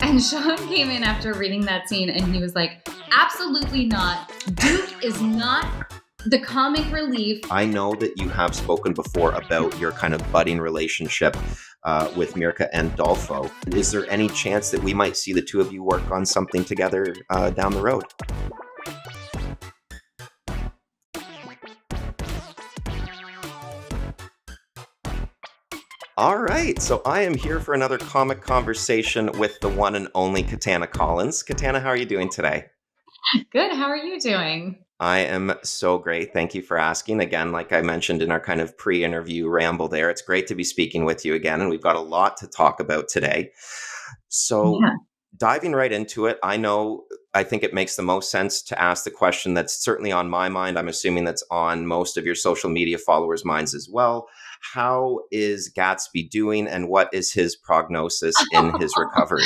And Sean came in after reading that scene and he was like, absolutely not. Duke is not the comic relief. I know that you have spoken before about your kind of budding relationship with Mirka and Dolfo. Is there any chance that we might see the two of you work on something together down the road? All right, so I am here for another comic conversation with the one and only Katana Collins. Katana, how are you doing today? Good. How are you doing? I am so great. Thank you for asking. Again, like I mentioned in our kind of pre-interview ramble there, it's great to be speaking with you again, and we've got a lot to talk about today. So diving right into it, I think it makes the most sense to ask the question that's certainly on my mind. I'm assuming that's on most of your social media followers' minds as well. How is Gatsby doing, and what is his prognosis in his recovery?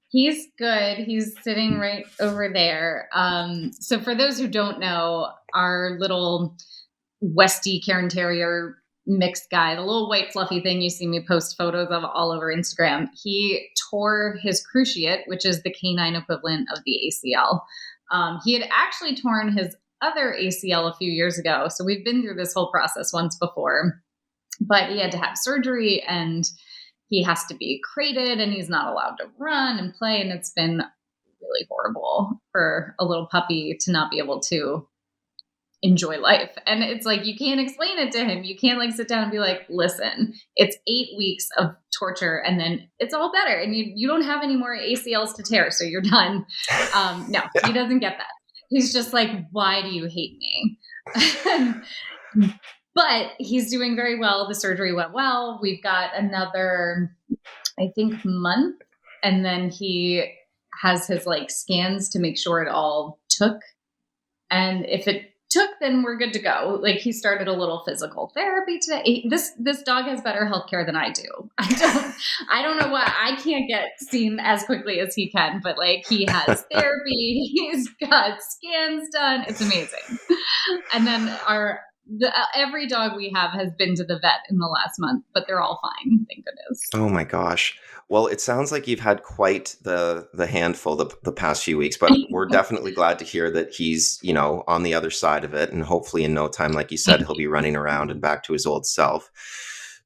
He's good. He's sitting right over there. So for those who don't know, our little Westie Cairn Terrier mixed guy, the little white fluffy thing you see me post photos of all over Instagram, he tore his cruciate, which is the canine equivalent of the ACL. He had actually torn his other ACL a few years ago. So we've been through this whole process once before, but he had to have surgery and he has to be crated and he's not allowed to run and play. And it's been really horrible for a little puppy to not be able to enjoy life. And it's like, you can't explain it to him. You can't like sit down and be like, listen, it's 8 weeks of torture and then it's all better. And you don't have any more ACLs to tear. So you're done. No, he doesn't get that. He's just like, why do you hate me? But he's doing very well. The surgery went well. We've got another, I think, month. And then he has his like scans to make sure it all took. And if it took, then we're good to go. Like he started a little physical therapy today. This dog has better healthcare than I do. I don't know why I can't get seen as quickly as he can, but like he has therapy, he's got scans done. It's amazing. And then every dog we have has been to the vet in the last month, but they're all fine. Thank goodness. Oh my gosh. Well, it sounds like you've had quite the handful the past few weeks, but we're definitely glad to hear that he's, on the other side of it. And hopefully in no time, like you said, he'll be running around and back to his old self.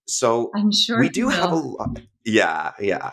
So I'm sure we do have a lot. Yeah.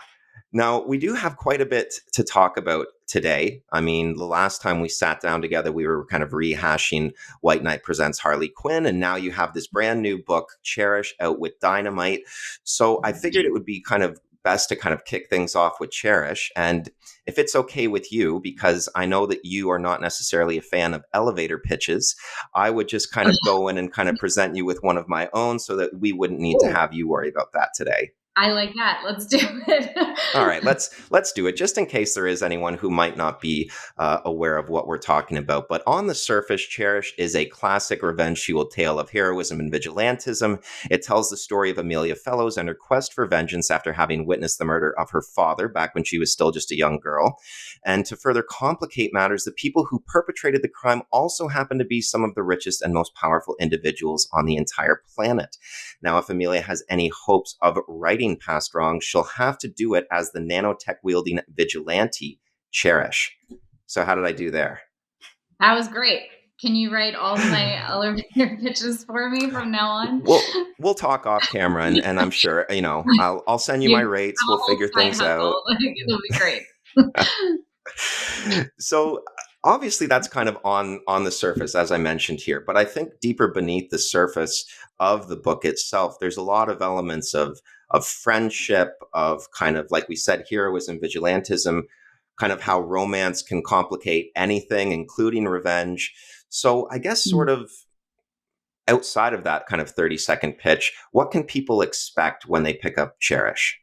Now, we do have quite a bit to talk about today. I mean, the last time we sat down together, we were kind of rehashing White Knight Presents Harley Quinn, and now you have this brand new book, Cherish, out with Dynamite. So I figured it would be kind of best to kind of kick things off with Cherish. And if it's okay with you, because I know that you are not necessarily a fan of elevator pitches, I would just kind of go in and kind of present you with one of my own so that we wouldn't need to have you worry about that today. I like that. Let's do it. All right, let's do it, just in case there is anyone who might not be aware of what we're talking about. But on the surface, Cherish is a classic revenge-fueled tale of heroism and vigilantism. It tells the story of Amelia Fellows and her quest for vengeance after having witnessed the murder of her father back when she was still just a young girl. And to further complicate matters, the people who perpetrated the crime also happen to be some of the richest and most powerful individuals on the entire planet. Now, if Amelia has any hopes of righting past wrongs, she'll have to do it as the nanotech-wielding vigilante, Cherish. So how did I do there? That was great. Can you write all my elevator pitches for me from now on? We'll talk off camera, and I'm sure, I'll send you my rates. We'll figure things out. It'll be great. So obviously that's kind of on the surface, as I mentioned here, but I think deeper beneath the surface of the book itself, there's a lot of elements of friendship, of kind of, like we said, heroism, vigilantism, kind of how romance can complicate anything, including revenge. So I guess sort of outside of that kind of 30-second pitch, what can people expect when they pick up Cherish?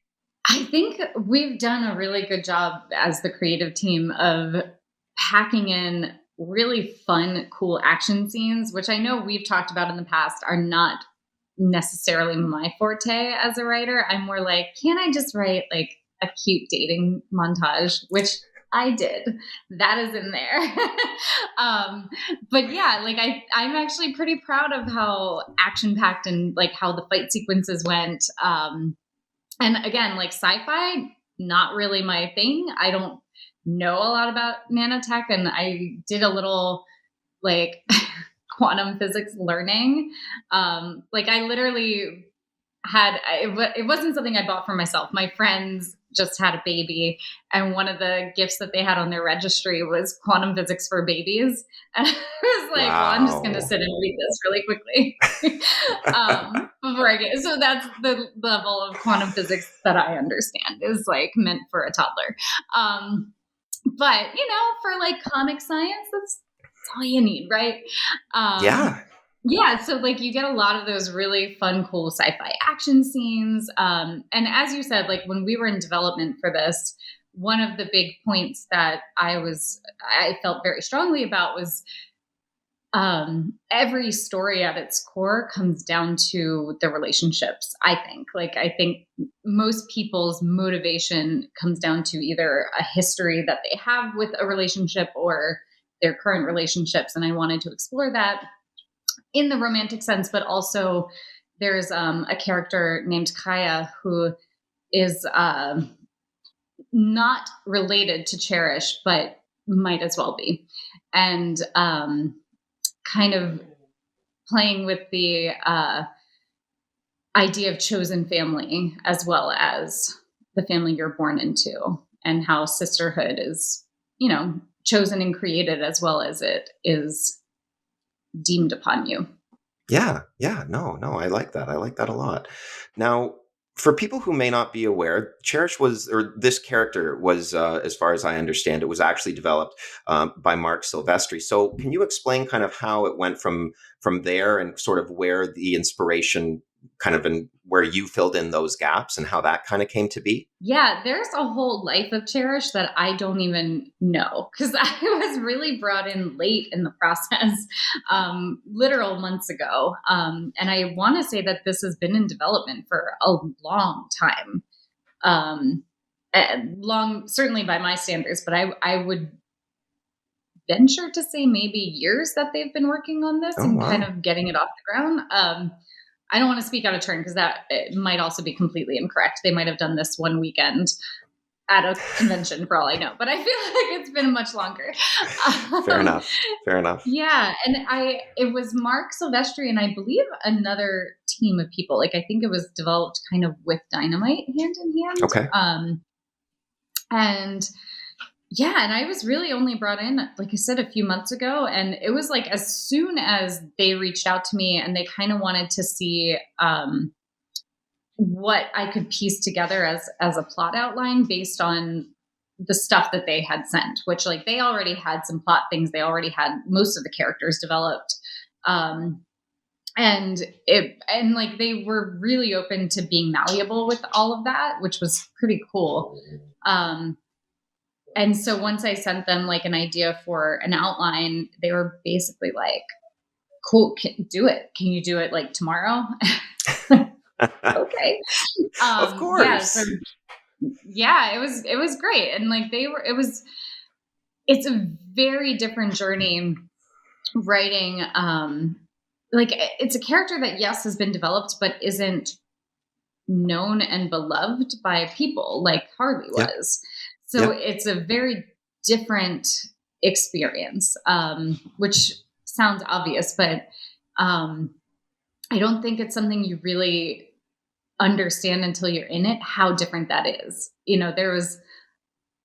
I think we've done a really good job as the creative team of packing in really fun, cool action scenes, which I know we've talked about in the past are not necessarily my forte as a writer. I'm more like, can I just write like a cute dating montage, which I did. That is in there. But yeah, like I'm actually pretty proud of how action packed and like how the fight sequences went. And again, like sci-fi not really my thing. I don't know a lot about nanotech, and I did a little like quantum physics learning. Like I literally it wasn't something I bought for myself. My friends just had a baby, and one of the gifts that they had on their registry was quantum physics for babies. And I was like, well, I'm just going to Wow. sit and read this really quickly before I get. So that's the level of quantum physics that I understand is like meant for a toddler. But for like comic science, that's all you need, right? Um, Yeah. yeah, so like you get a lot of those really fun, cool sci-fi action scenes. And as you said, like when we were in development for this, one of the big points that I felt very strongly about was every story at its core comes down to the relationships. I think most people's motivation comes down to either a history that they have with a relationship or their current relationships. And I wanted to explore that in the romantic sense, but also there's a character named Kaya who is not related to Cherish, but might as well be. And kind of playing with the idea of chosen family as well as the family you're born into, and how sisterhood is, chosen and created as well as it is deemed upon you. Yeah, yeah, no, I like that. I like that a lot. Now, for people who may not be aware, Cherish was, or this character was, as far as I understand, it was actually developed by Mark Silvestri. So, can you explain kind of how it went from there, and sort of where the inspiration kind of, and where you filled in those gaps, and how that kind of came to be? Yeah, there's a whole life of Cherish that I don't even know because I was really brought in late in the process, literal months ago. And I want to say that this has been in development for a long time. Long, certainly by my standards, but I would venture to say maybe years that they've been working on this Oh and kind wow. of getting it off the ground. I don't want to speak out of turn because that it might also be completely incorrect. They might have done this one weekend at a convention for all I know, but I feel like it's been much longer. Fair Um, enough. Fair enough. yeah, and it was Mark Silvestri and I believe another team of people. Like I think it was developed kind of with Dynamite hand in hand. Okay. And yeah, and I was really only brought in, like I said, a few months ago. And it was like as soon as they reached out to me and they kind of wanted to see what I could piece together as a plot outline based on the stuff that they had sent, which like they already had some plot things. They already had most of the characters developed. Um, and like they were really open to being malleable with all of that, which was pretty cool. Um, and so once I sent them like an idea for an outline, they were basically like, cool, do it. Can you do it like tomorrow? Okay. Of Yeah. So course. yeah, it was great. And like it's a very different journey writing. Like it's a character that yes has been developed, but isn't known and beloved by people like Harley Yeah. was. So Yeah. it's a very different experience, which sounds obvious, but I don't think it's something you really understand until you're in it how different that is. There was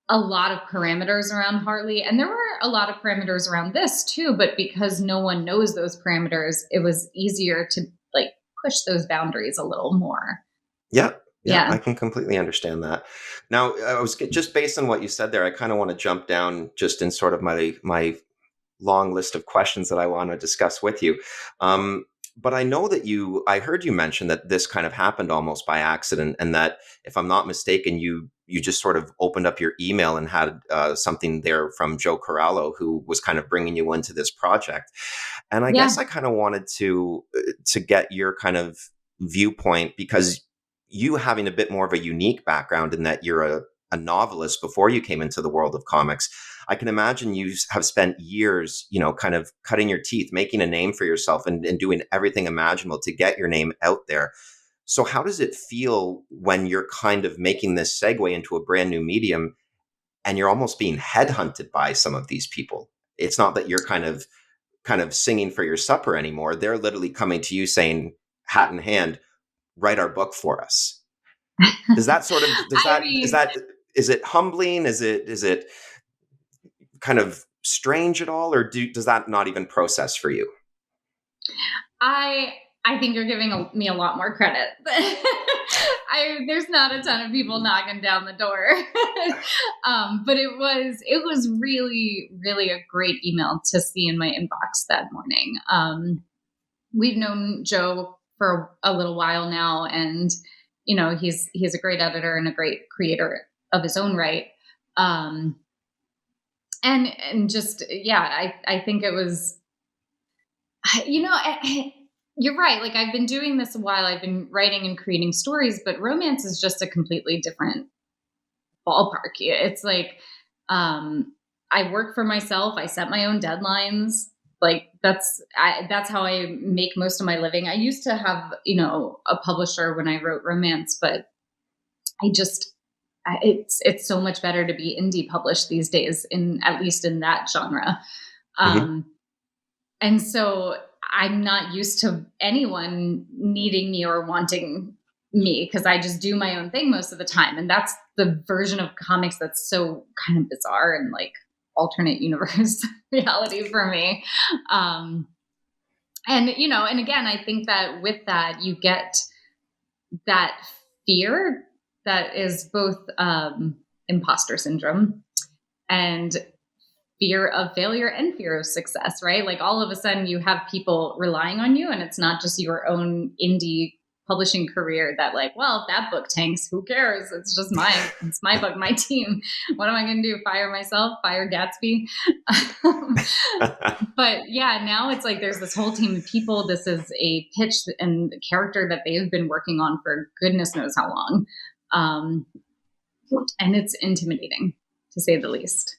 a lot of parameters around Harley, and there were a lot of parameters around this too, but because no one knows those parameters, it was easier to like push those boundaries a little more. Yeah, yeah, Yeah. I can completely understand that. Now, I was just based on what you said there, I kind of want to jump down just in sort of my long list of questions that I want to discuss with you. Um, but I know that I heard you mention that this kind of happened almost by accident, and that if I'm not mistaken, you just sort of opened up your email and had something there from Joe Corallo, who was kind of bringing you into this project. And I Yeah. guess I kind of wanted to get your kind of viewpoint, because you having a bit more of a unique background in that you're a novelist before you came into the world of comics. I can imagine you have spent years, kind of cutting your teeth, making a name for yourself, and doing everything imaginable to get your name out there. So how does it feel when you're kind of making this segue into a brand new medium and you're almost being headhunted by some of these people? It's not that you're kind of singing for your supper anymore. They're literally coming to you saying, hat in hand, write our book for us. Does that sort of does I that is mean, that is it humbling? Is it kind of strange at all, or does that not even process for you? I I think you're giving me a lot more credit. There's not a ton of people knocking down the door, but it was really a great email to see in my inbox that morning. We've known Joe for a little while now, and he's a great editor and a great creator of his own right. Um, and just yeah, I think it was you're right. Like, I've been doing this a while. I've been writing and creating stories, but romance is just a completely different ballpark. It's like, I work for myself. I set my own deadlines. Like, that's how I make most of my living. I used to have, a publisher when I wrote romance, but I just, it's so much better to be indie published these days, at least in that genre. Hmm. Um, and so I'm not used to anyone needing me or wanting me, because I just do my own thing most of the time. And that's the version of comics that's so kind of bizarre and like alternate universe reality for me. Um, and again, I think that with that, you get that fear that is both imposter syndrome and fear of failure and fear of success, right? Like, all of a sudden you have people relying on you, and it's not just your own indie publishing career that, like, well, if that book tanks, who cares? It's my book, my team. What am I going to do? Fire myself? Fire Gatsby? But yeah, now it's like there's this whole team of people. This is a pitch and character that they've been working on for goodness knows how long. Um, and it's intimidating, to say the least.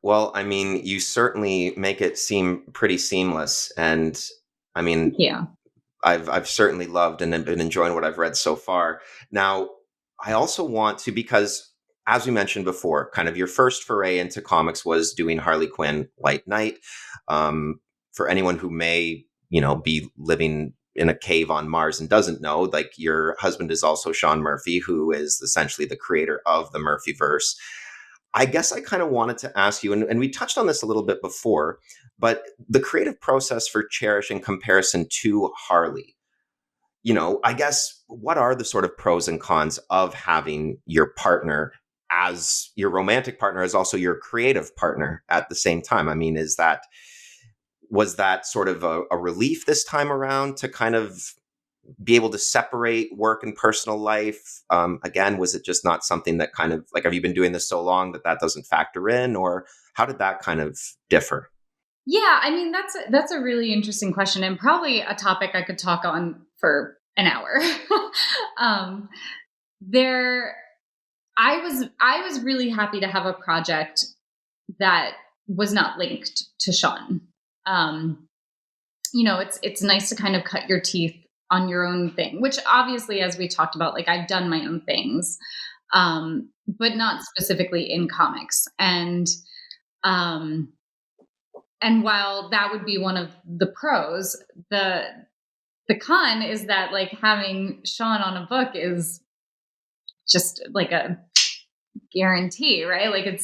Well, I mean, you certainly make it seem pretty seamless, and I mean, Yeah. I've certainly loved and been enjoying what I've read so far. Now, I also want to, because as we mentioned before, kind of your first foray into comics was doing Harley Quinn White Knight. For anyone who may, be living in a cave on Mars and doesn't know, like, your husband is also Sean Murphy, who is essentially the creator of the Murphyverse. I guess I kind of wanted to ask you, and we touched on this a little bit before, but the creative process for Cherish in comparison to Harley, I guess, what are the sort of pros and cons of having your partner as your romantic partner, as also your creative partner at the same time? I mean, was that sort of a relief this time around to kind of be able to separate work and personal life? Again, was it just not something that kind of, like, have you been doing this so long that doesn't factor in, or how did that kind of differ? Yeah, I mean, that's a really interesting question, and probably a topic I could talk on for an hour. um, there, I was really happy to have a project that was not linked to Sean. Um, it's nice to kind of cut your teeth on your own thing, which obviously, as we talked about, like, I've done my own things, but not specifically in comics. Um, and while that would be one of the pros, the con is that, like, having Sean on a book is just like a guarantee, right? Like,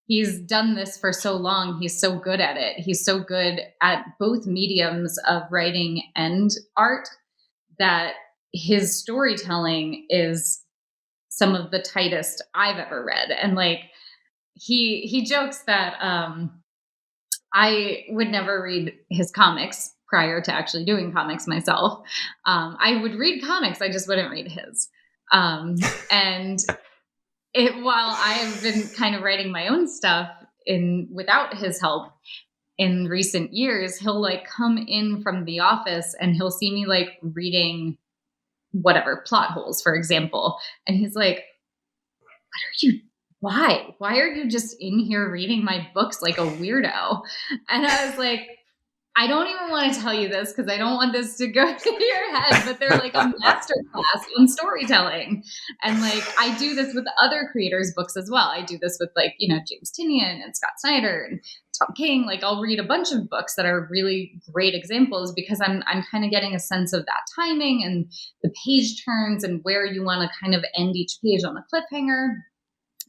he's done this for so long. He's so good at it. He's so good at both mediums of writing and art that his storytelling is some of the tightest I've ever read. And, like, he jokes that I would never read his comics prior to actually doing comics myself. I would read comics, I just wouldn't read his. And while I've been kind of writing my own stuff in without his help in recent years, he'll, like, come in from the office and he'll see me, like, reading whatever plot holes, for example, and he's like, "What are you? Why are you just in here reading my books like a weirdo?" And I was like, I don't even want to tell you this because I don't want this to go to your head, but they're like a master class on storytelling. And like I do this with other creators' books as well. I do this with like, James Tinian and Scott Snyder and Tom King. Like I'll read a bunch of books that are really great examples because I'm kind of getting a sense of that timing and the page turns and where you want to kind of end each page on a cliffhanger.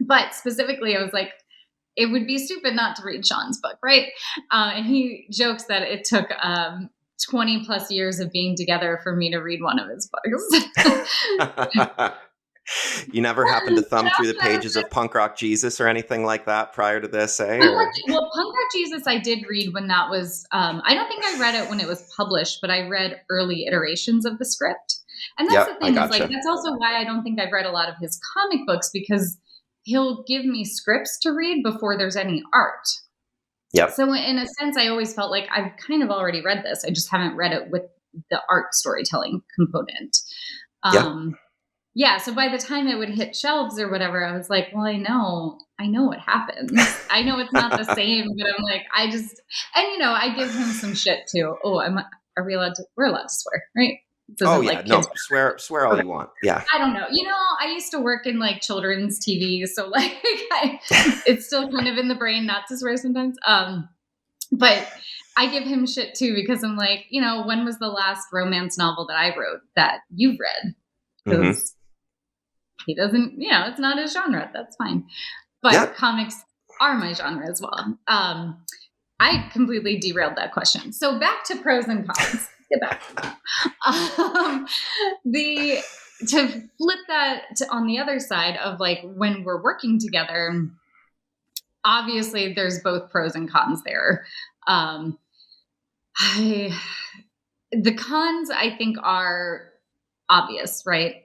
But specifically, I was like, it would be stupid not to read Sean's book, right? And he jokes that it took 20 plus years of being together for me to read one of his books. You never happened to thumb through the pages of Punk Rock Jesus or anything like that prior to this, eh? Well, Punk Rock Jesus I did read when that was, I don't think I read it when it was published, but I read early iterations of the script. And that's the thing, is like, that's also why I don't think I've read a lot of his comic books, because he'll give me scripts to read before there's any art. Yep. So in a sense, I always felt like I've kind of already read this. I just haven't read it with the art storytelling component. Yeah. So by the time it would hit shelves or whatever, I was like, well, I know what happens. I know it's not the same, but I'm like, I give him some shit too. Oh, we're allowed to swear, right? Oh yeah, like no, swear all you want. Yeah. I don't know. I used to work in like children's TV, so like it's still kind of in the brain not to swear sometimes. But I give him shit too because I'm like, when was the last romance novel that I wrote that you've read? Because he doesn't, it's not his genre. That's fine. But comics are my genre as well. I completely derailed that question. So back to pros and cons. Get back to that. To flip that on the other side of like when we're working together, obviously there's both pros and cons there. The cons I think are obvious, right?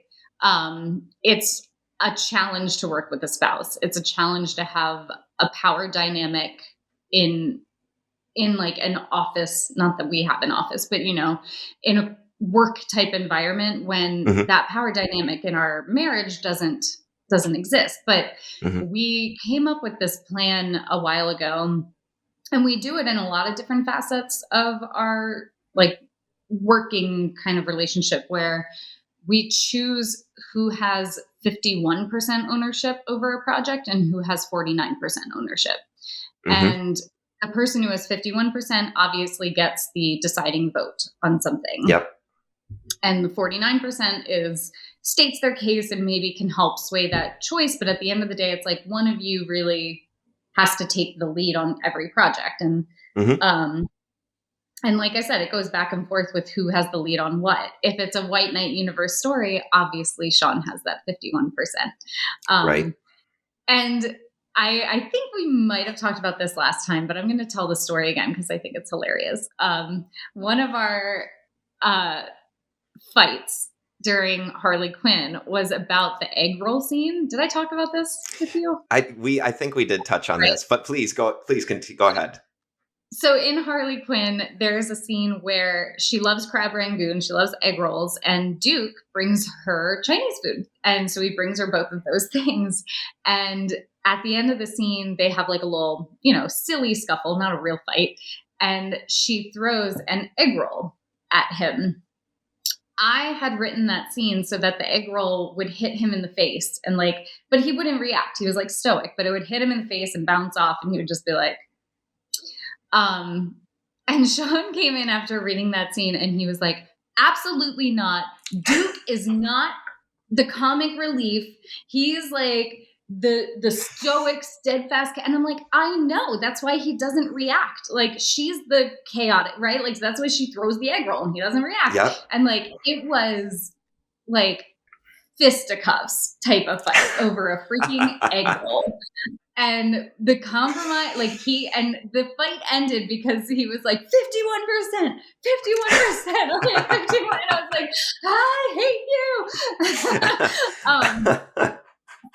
It's a challenge to work with a spouse. It's a challenge to have a power dynamic in like an office, not that we have an office, but in a work type environment when that power dynamic in our marriage doesn't exist. But we came up with this plan a while ago, and we do it in a lot of different facets of our like working kind of relationship, where we choose who has 51% ownership over a project and who has 49% ownership. And the person who has 51% obviously gets the deciding vote on something. Yep. And the 49% states their case and maybe can help sway that choice. But at the end of the day, it's like one of you really has to take the lead on every project. And like I said, it goes back and forth with who has the lead on what. If it's a White Knight universe story, obviously Sean has that 51%. Right. And I think we might have talked about this last time, but I'm going to tell the story again because I think it's hilarious. One of our fights during Harley Quinn was about the egg roll scene. Did I talk about this with you? I think we did touch on this, but please continue. Go ahead. So in Harley Quinn, there's a scene where she loves crab rangoon, she loves egg rolls, and Duke brings her Chinese food. And so he brings her both of those things. And at the end of the scene, they have like a little, silly scuffle, not a real fight. And she throws an egg roll at him. I had written that scene so that the egg roll would hit him in the face and but he wouldn't react. He was like stoic, but it would hit him in the face and bounce off, and he would just be like, and Sean came in after reading that scene and he was like, absolutely not. Duke is not the comic relief. He's like the stoic, steadfast. And I'm like, I know. That's why he doesn't react. Like, she's the chaotic, right? Like, that's why she throws the egg roll and he doesn't react. Yep. And like, it was like fisticuffs type of fight over a freaking egg roll. And the compromise, the fight ended because he was like, 51%, 51%, okay, 51. And I was like, I hate you.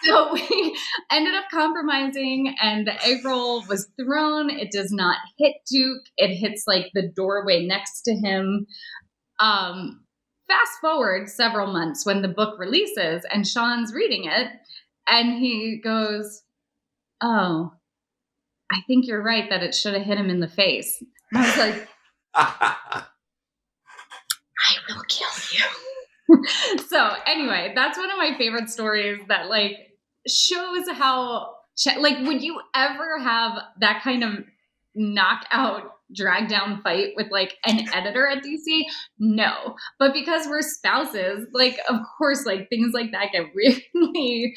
So we ended up compromising, and the egg roll was thrown. It does not hit Duke. It hits like the doorway next to him. Fast forward several months when the book releases and Sean's reading it, and he goes, oh, I think you're right that it should have hit him in the face. And I was like, I will kill you. So anyway, that's one of my favorite stories that like shows how like would you ever have that kind of knockout drag down fight with like an editor at DC? No. But because we're spouses, like of course like things like that get really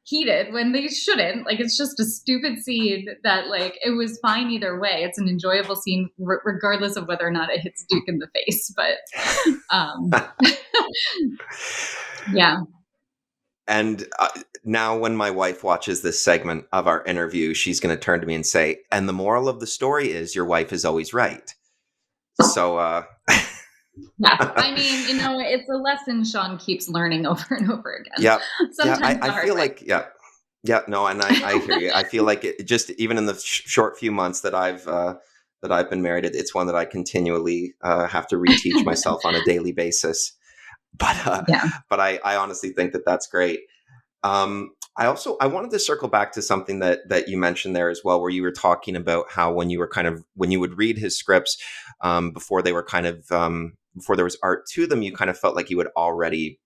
heated when they shouldn't. Like it's just a stupid scene that like it was fine either way. It's an enjoyable scene regardless of whether or not it hits Duke in the face. But yeah. And now, when my wife watches this segment of our interview, she's going to turn to me and say, "And the moral of the story is your wife is always right." So, Yeah. I mean, you know, it's a lesson Sean keeps learning over and over again. yeah, yeah. Sometimes I the hard feel way. like, yeah, no, and I hear you. I feel like it just even in the short few months that I've been married, it's one that I continually have to reteach myself on a daily basis. Yeah. But I honestly think that that's great. I wanted to circle back to something that you mentioned there as well, where you were talking about how when you would read his scripts before they were before there was art to them, you kind of felt like you had already,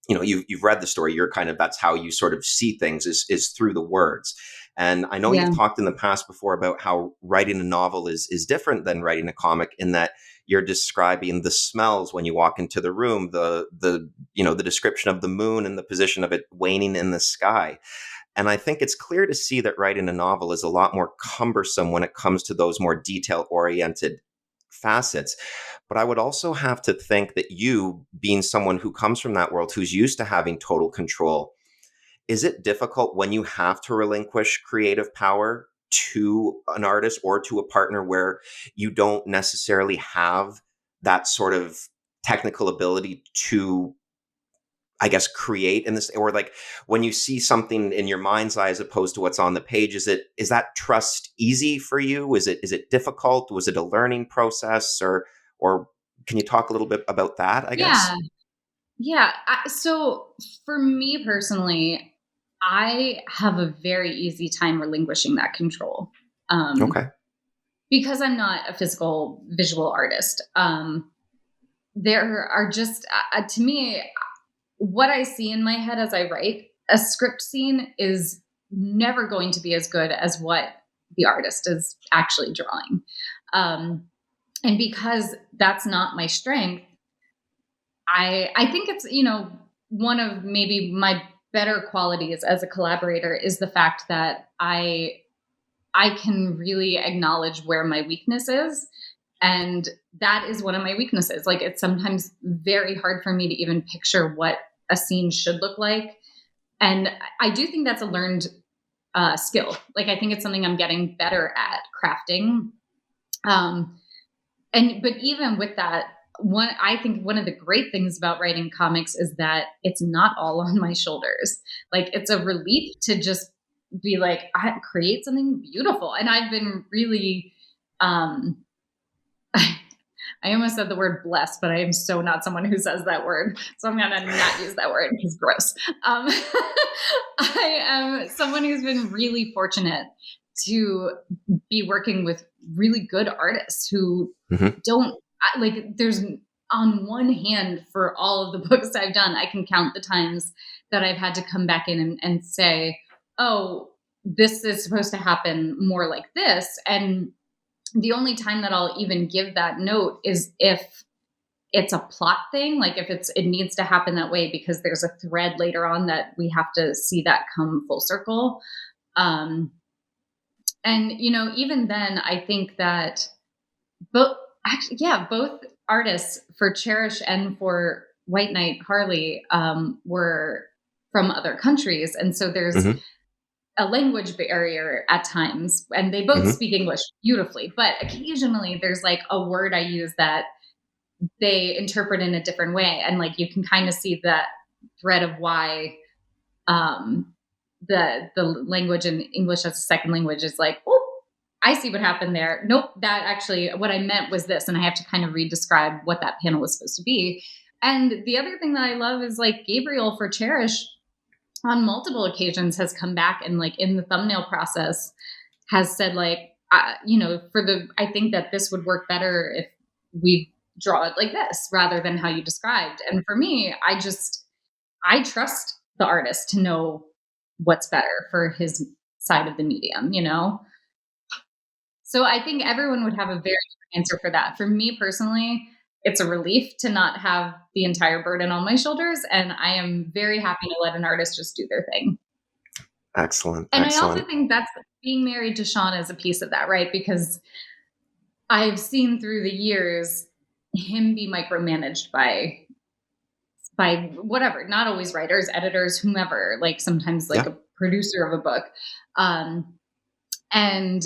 you've read the story. You're kind of, that's how you sort of see things is through the words. And I know Yeah. you've talked in the past before about how writing a novel is different than writing a comic, in that you're describing the smells when you walk into the room, the description of the moon and the position of it waning in the sky. And I think it's clear to see that writing a novel is a lot more cumbersome when it comes to those more detail oriented facets. But I would also have to think that you, being someone who comes from that world, who's used to having total control, is it difficult when you have to relinquish creative power to an artist or to a partner where you don't necessarily have that sort of technical ability to, I guess, create in this, or like when you see something in your mind's eye as opposed to what's on the page, is that trust easy for you? Is it difficult? Was it a learning process, or can you talk a little bit about that, I Yeah. guess? Yeah. So for me personally, I have a very easy time relinquishing that control. Um, Okay. because I'm not a physical visual artist. There are just, to me, what I see in my head as I write a script scene is never going to be as good as what the artist is actually drawing. Um, and because that's not my strength, I think it's, you know, one of maybe my better qualities as a collaborator is the fact that I can really acknowledge where my weakness is. And that is one of my weaknesses. Like it's sometimes very hard for me to even picture what a scene should look like. And I do think that's a learned skill. Like I think it's something I'm getting better at crafting. Um, but even with that, I think one of the great things about writing comics is that it's not all on my shoulders. Like it's a relief to just be like, I create something beautiful. And I've been really um I almost said the word blessed, but I am so not someone who says that word. So I'm going to not use that word because gross. I am someone who's been really fortunate to be working with really good artists who Hmm. don't like, there's on one hand for all of the books I've done, I can count the times that I've had to come back in and say, oh, this is supposed to happen more like this. And the only time that I'll even give that note is if it's a plot thing, like if it needs to happen that way because there's a thread later on that we have to see that come full circle. Um, and you know, even then, I think that both actually, yeah, both artists for Cherish and for White Knight Harley were from other countries, and so there's Hmm. a language barrier at times, and they both Hmm. speak English beautifully, but occasionally there's like a word I use that they interpret in a different way, and like you can kind of see that thread of why um, the language in English as a second language is like, oh, I see what happened there. Nope, that actually what I meant was this, and I have to kind of re-describe what that panel was supposed to be. And the other thing that I love is like Gabriel for Cherish on multiple occasions has come back and like in the thumbnail process has said like you know, for the I think that this would work better if we draw it like this rather than how you described. And for me, I trust the artist to know what's better for his side of the medium, you know? So I think everyone would have a very different answer for that. For me personally, it's a relief to not have the entire burden on my shoulders, and I am very happy to let an artist just do their thing. Excellent. And I also Excellent. think that's being married to Sean is a piece of that, right? Because I've seen through the years him be micromanaged by whatever, not always writers, editors, whomever, like sometimes like Yeah. a producer of a book. Um, and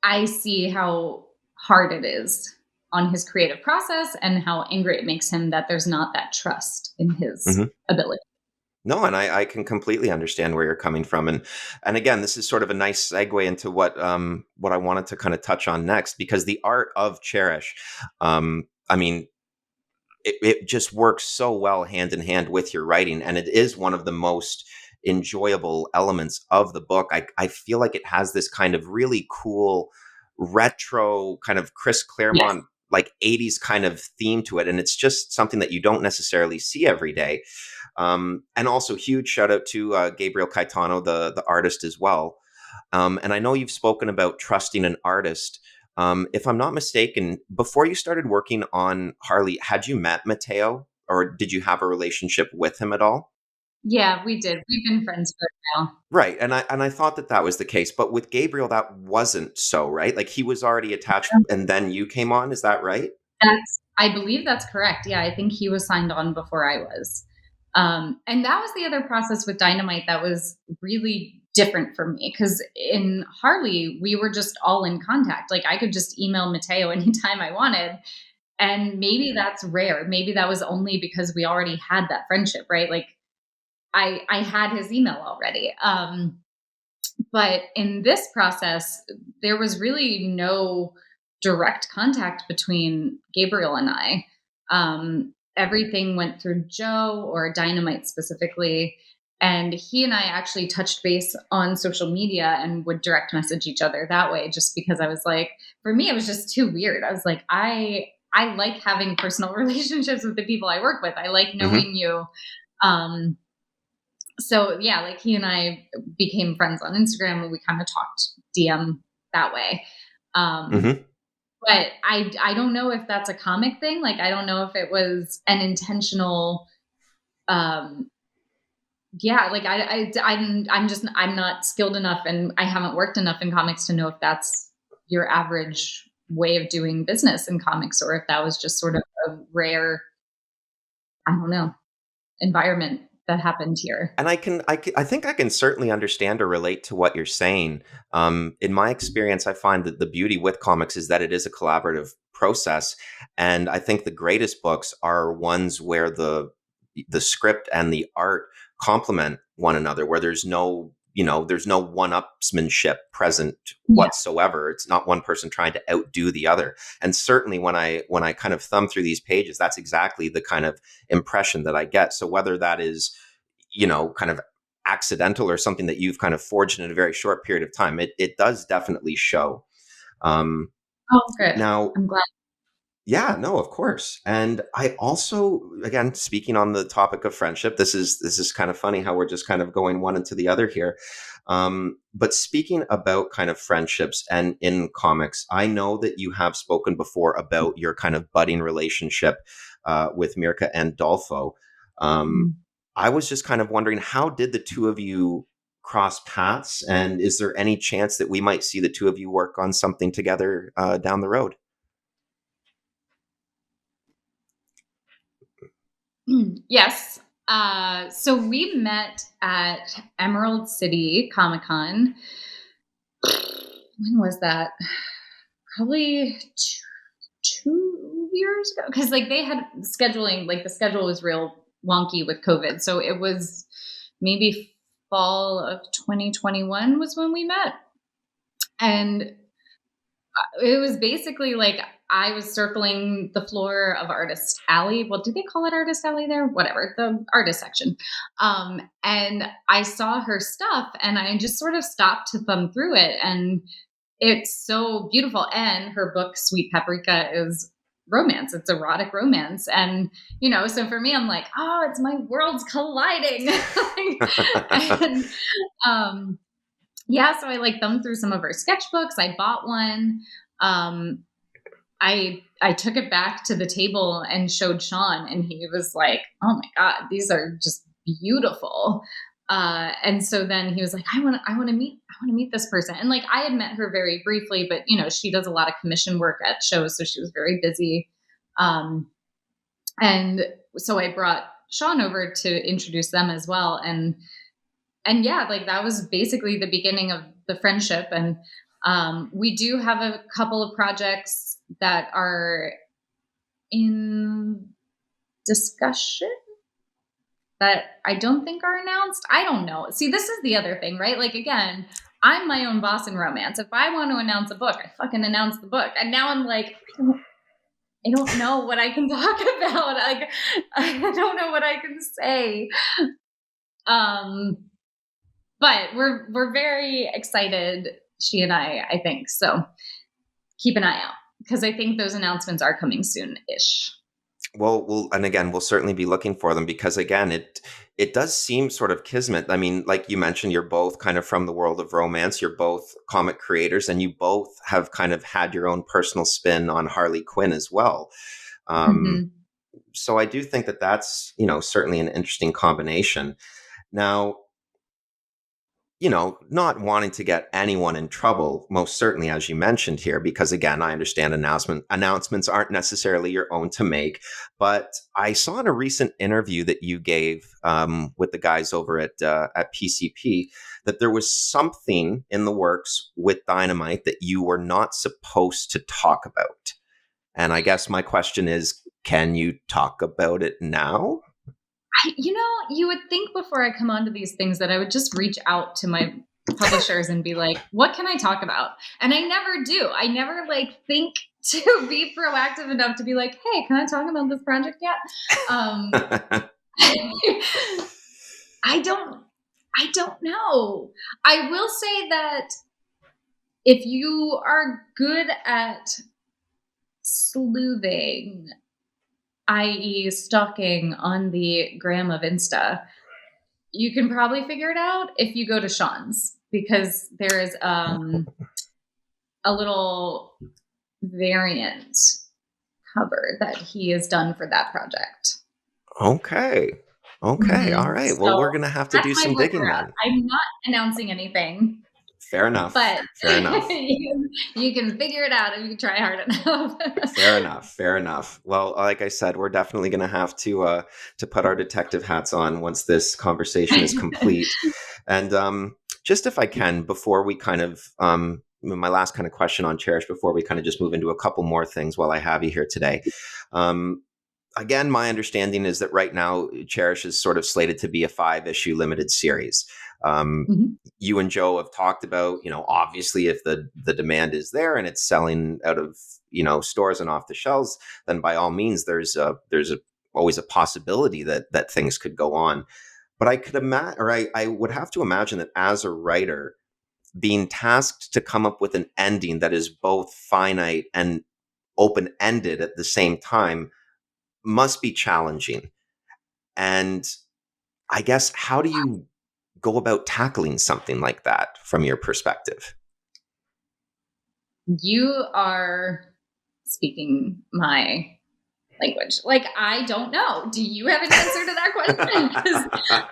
I see how hard it is on his creative process and how angry it makes him that there's not that trust in his Mhm. ability. No, and I can completely understand where you're coming from, and again, this is sort of a nice segue into what I wanted to kind of touch on next, because the art of Cherish, I mean, it just works so well hand in hand with your writing, and it is one of the most enjoyable elements of the book. I feel like it has this kind of really cool retro kind of Chris Yes. Claremont like 80s kind of theme to it, and it's just something that you don't necessarily see every day. And also, huge shout out to Gabriel Caetano, the artist as well. And I know you've spoken about trusting an artist. If I'm not mistaken, before you started working on Harley, had you met Mateo, or did you have a relationship with him at all? Yeah, we did. We've been friends for a while. Right, and I thought that that was the case, but with Gabriel, that wasn't so, right? Like he was already attached, and then you came on. Is that right? I believe that's correct. Yeah, I think he was signed on before I was. And that was the other process with Dynamite that was really different for me because in Harley, we were just all in contact. Like I could just email Mateo anytime I wanted. And maybe that's rare. Maybe that was only because we already had that friendship, right? Like I had his email already. But in this process, there was really no direct contact between Gabriel and I. Everything went through Joe or Dynamite specifically. And he and I actually touched base on social media and would direct message each other that way, just because I was like, for me, it was just too weird. I was like, I like having personal relationships with the people I work with. I like Hmm. knowing you. Um, so yeah, like he and I became friends on Instagram and we kind of talked DM that way. Um, Hmm. but I don't know if that's a comic thing. Like I don't know if it was an intentional. Um, yeah, like I'm not skilled enough and I haven't worked enough in comics to know if that's your average way of doing business in comics or if that was just sort of a rare, I don't know, environment that happened here. And I think I can certainly understand or relate to what you're saying. In my experience, I find that the beauty with comics is that it is a collaborative process, and I think the greatest books are ones where the script and the art complement one another, where there's no there's no one-upsmanship present Yeah. whatsoever. It's not one person trying to outdo the other. And certainly when I kind of thumb through these pages, that's exactly the kind of impression that I get. So whether that is kind of accidental or something that you've kind of forged in a very short period of time, it does definitely show. Um, Oh, good. now, I'm glad. yeah, no, of course. And I also, again, speaking on the topic of friendship, this is kind of funny how we're just kind of going one into the other here. But speaking about kind of friendships and in comics, I know that you have spoken before about your kind of budding relationship with Mirka and Dolfo. Um, Mm. I was just kind of wondering, how did the two of you cross paths, and is there any chance that we might see the two of you work on something together down the road? Yes. So we met at Emerald City Comic Con. When was that? Probably 2 years ago. Because like they had scheduling, like the schedule was real wonky with COVID. So it was maybe fall of 2021 was when we met. And it was basically like I was circling the floor of Artist Alley. Well, do they call it Artist Alley there? Whatever, the artist section. And I saw her stuff and I just sort of stopped to thumb through it. And it's so beautiful. And her book, Sweet Paprika, is romance. It's erotic romance. And, so for me, I'm like, oh, it's my worlds colliding. and, um, yeah, so I like thumbed through some of her sketchbooks. I bought one. I took it back to the table and showed Sean, and he was like, "Oh my god, these are just beautiful." And so then he was like, I want to meet this person." And like I had met her very briefly, but she does a lot of commission work at shows, so she was very busy. And so I brought Sean over to introduce them as well, and yeah, like that was basically the beginning of the friendship. And we do have a couple of projects that are in discussion that I don't think are announced. I don't know. See, this is the other thing, right? Like, again, I'm my own boss in romance. If I want to announce a book, I fucking announce the book. And now I'm like, I don't know what I can talk about. Like, I don't know what I can say. But we're very excited, she and I think. So keep an eye out, because I think those announcements are coming soon-ish. Well, and again, we'll certainly be looking for them, because again, it does seem sort of kismet. I mean, like you mentioned, you're both kind of from the world of romance. You're both comic creators, and you both have kind of had your own personal spin on Harley Quinn as well. So I do think that that's, certainly an interesting combination. Now, not wanting to get anyone in trouble, most certainly, as you mentioned here, because again, I understand announcements aren't necessarily your own to make. But I saw in a recent interview that you gave with the guys over at PCP that there was something in the works with Dynamite that you were not supposed to talk about. And I guess my question is, can you talk about it now? You would think before I come onto these things that I would just reach out to my publishers and be like, what can I talk about? And I never do. I never think to be proactive enough to be like, hey, can I talk about this project yet? I don't know. I will say that if you are good at sleuthing, i.e. stalking on the gram of Insta, you can probably figure it out if you go to Sean's, because there is a little variant cover that he has done for that project. Okay. All right. Well, we're going to have to do some digging then. I'm not announcing anything. Fair enough. But fair enough. You can figure it out if you try hard enough. Fair enough. Well, like I said, we're definitely going to have to put our detective hats on once this conversation is complete. And just if I can, before we kind of my last kind of question on Cherish, before we kind of just move into a couple more things while I have you here today. Again, my understanding is that right now Cherish is sort of slated to be a 5-issue limited series. You and Joe have talked about, obviously if the demand is there and it's selling out of, stores and off the shelves, then by all means, there's always a possibility that things could go on. But I could imagine, or I would have to imagine that as a writer, being tasked to come up with an ending that is both finite and open-ended at the same time must be challenging. And I guess, how do you go about tackling something like that from your perspective? You are speaking my language. Like, I don't know. Do you have an answer to that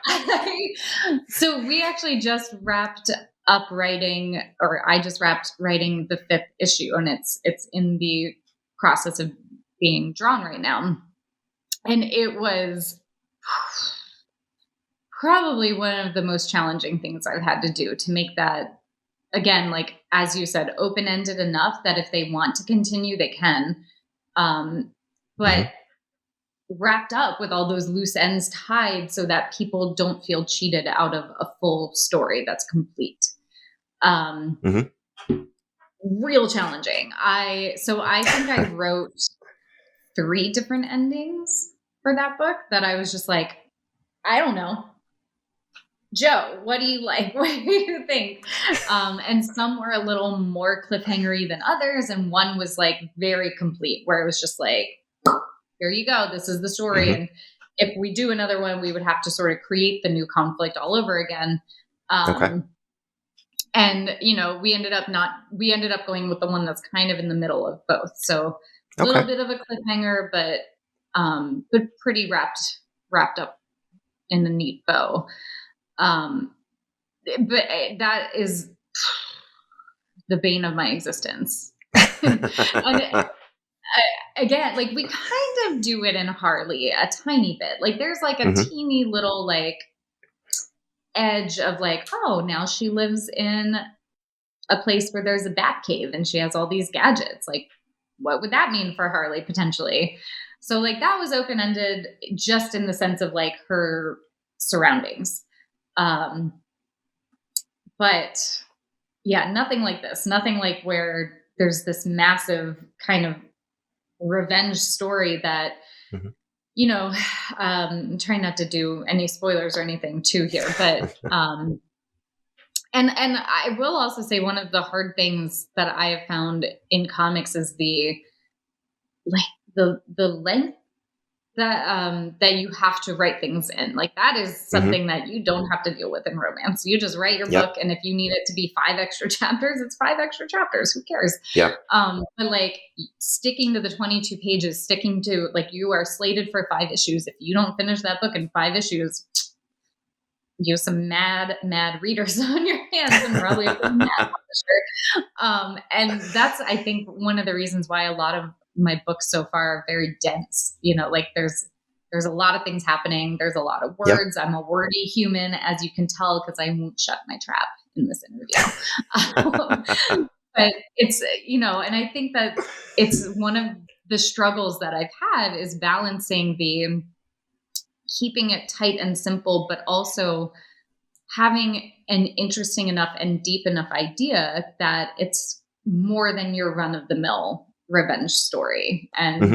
question? So we actually just wrapped up writing, or I just wrapped writing the 5th issue, and it's in the process of being drawn right now. And it was probably one of the most challenging things I've had to do to make that, again, like, as you said, open-ended enough that if they want to continue, they can. But wrapped up with all those loose ends tied so that people don't feel cheated out of a full story that's complete. Real challenging. I think I wrote 3 different endings for that book that I was just like, I don't know. Joe, what do you like? What do you think? And some were a little more cliffhangery than others. And one was like very complete, where it was just like, here you go. This is the story. Hmm. And if we do another one, we would have to sort of create the new conflict all over again. Okay. And we ended up going with the one that's kind of in the middle of both. So a little Okay. bit of a cliffhanger, but pretty wrapped up in a neat bow. Um, but that is the bane of my existence. And again, like we kind of do it in Harley a tiny bit. Like there's like a Hmm. teeny little like edge of like, oh, now she lives in a place where there's a bat cave and she has all these gadgets. Like, what would that mean for Harley potentially? So like that was open ended just in the sense of like her surroundings. Um, but yeah, nothing like this. Nothing like where there's this massive kind of revenge story that, Hmm. you know, I'm trying not to do any spoilers or anything too here, but and I will also say one of the hard things that I have found in comics is like the length that you have to write things in. Like that is Hmm. something that you don't have to deal with in romance. You just write your book, Yep. and if you need it to be 5 extra chapters, it's 5 extra chapters. Who cares? Yep. But like sticking to the 22 pages, sticking to like you are slated for 5 issues. If you don't finish that book in 5 issues, you have some mad readers on your hands and probably a pretty mad publisher. And that's, I think, one of the reasons why a lot of my books so far are very dense. You know, like there's a lot of things happening. There's a lot of Yep. words. I'm a wordy human, as you can tell, because I won't shut my trap in this interview. But it's, and I think that it's one of the struggles that I've had is balancing the keeping it tight and simple, but also having an interesting enough and deep enough idea that it's more than your run of the mill revenge story. Hmm.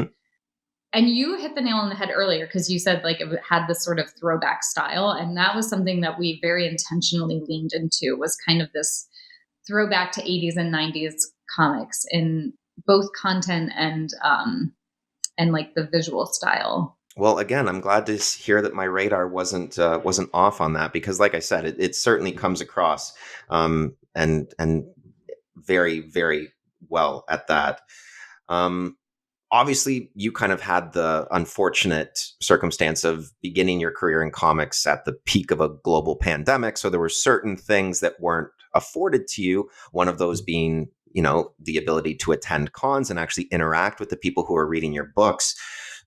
And you hit the nail on the head earlier because you said like it had this sort of throwback style, and that was something that we very intentionally leaned into, was kind of this throwback to 80s and 90s comics in both content and like the visual style. Well, again, I'm glad to hear that my radar wasn't off on that, because, like I said, it certainly comes across, and very, very well at that. Um, Obviously, you kind of had the unfortunate circumstance of beginning your career in comics at the peak of a global pandemic, so there were certain things that weren't afforded to you. One of those being, the ability to attend cons and actually interact with the people who are reading your books.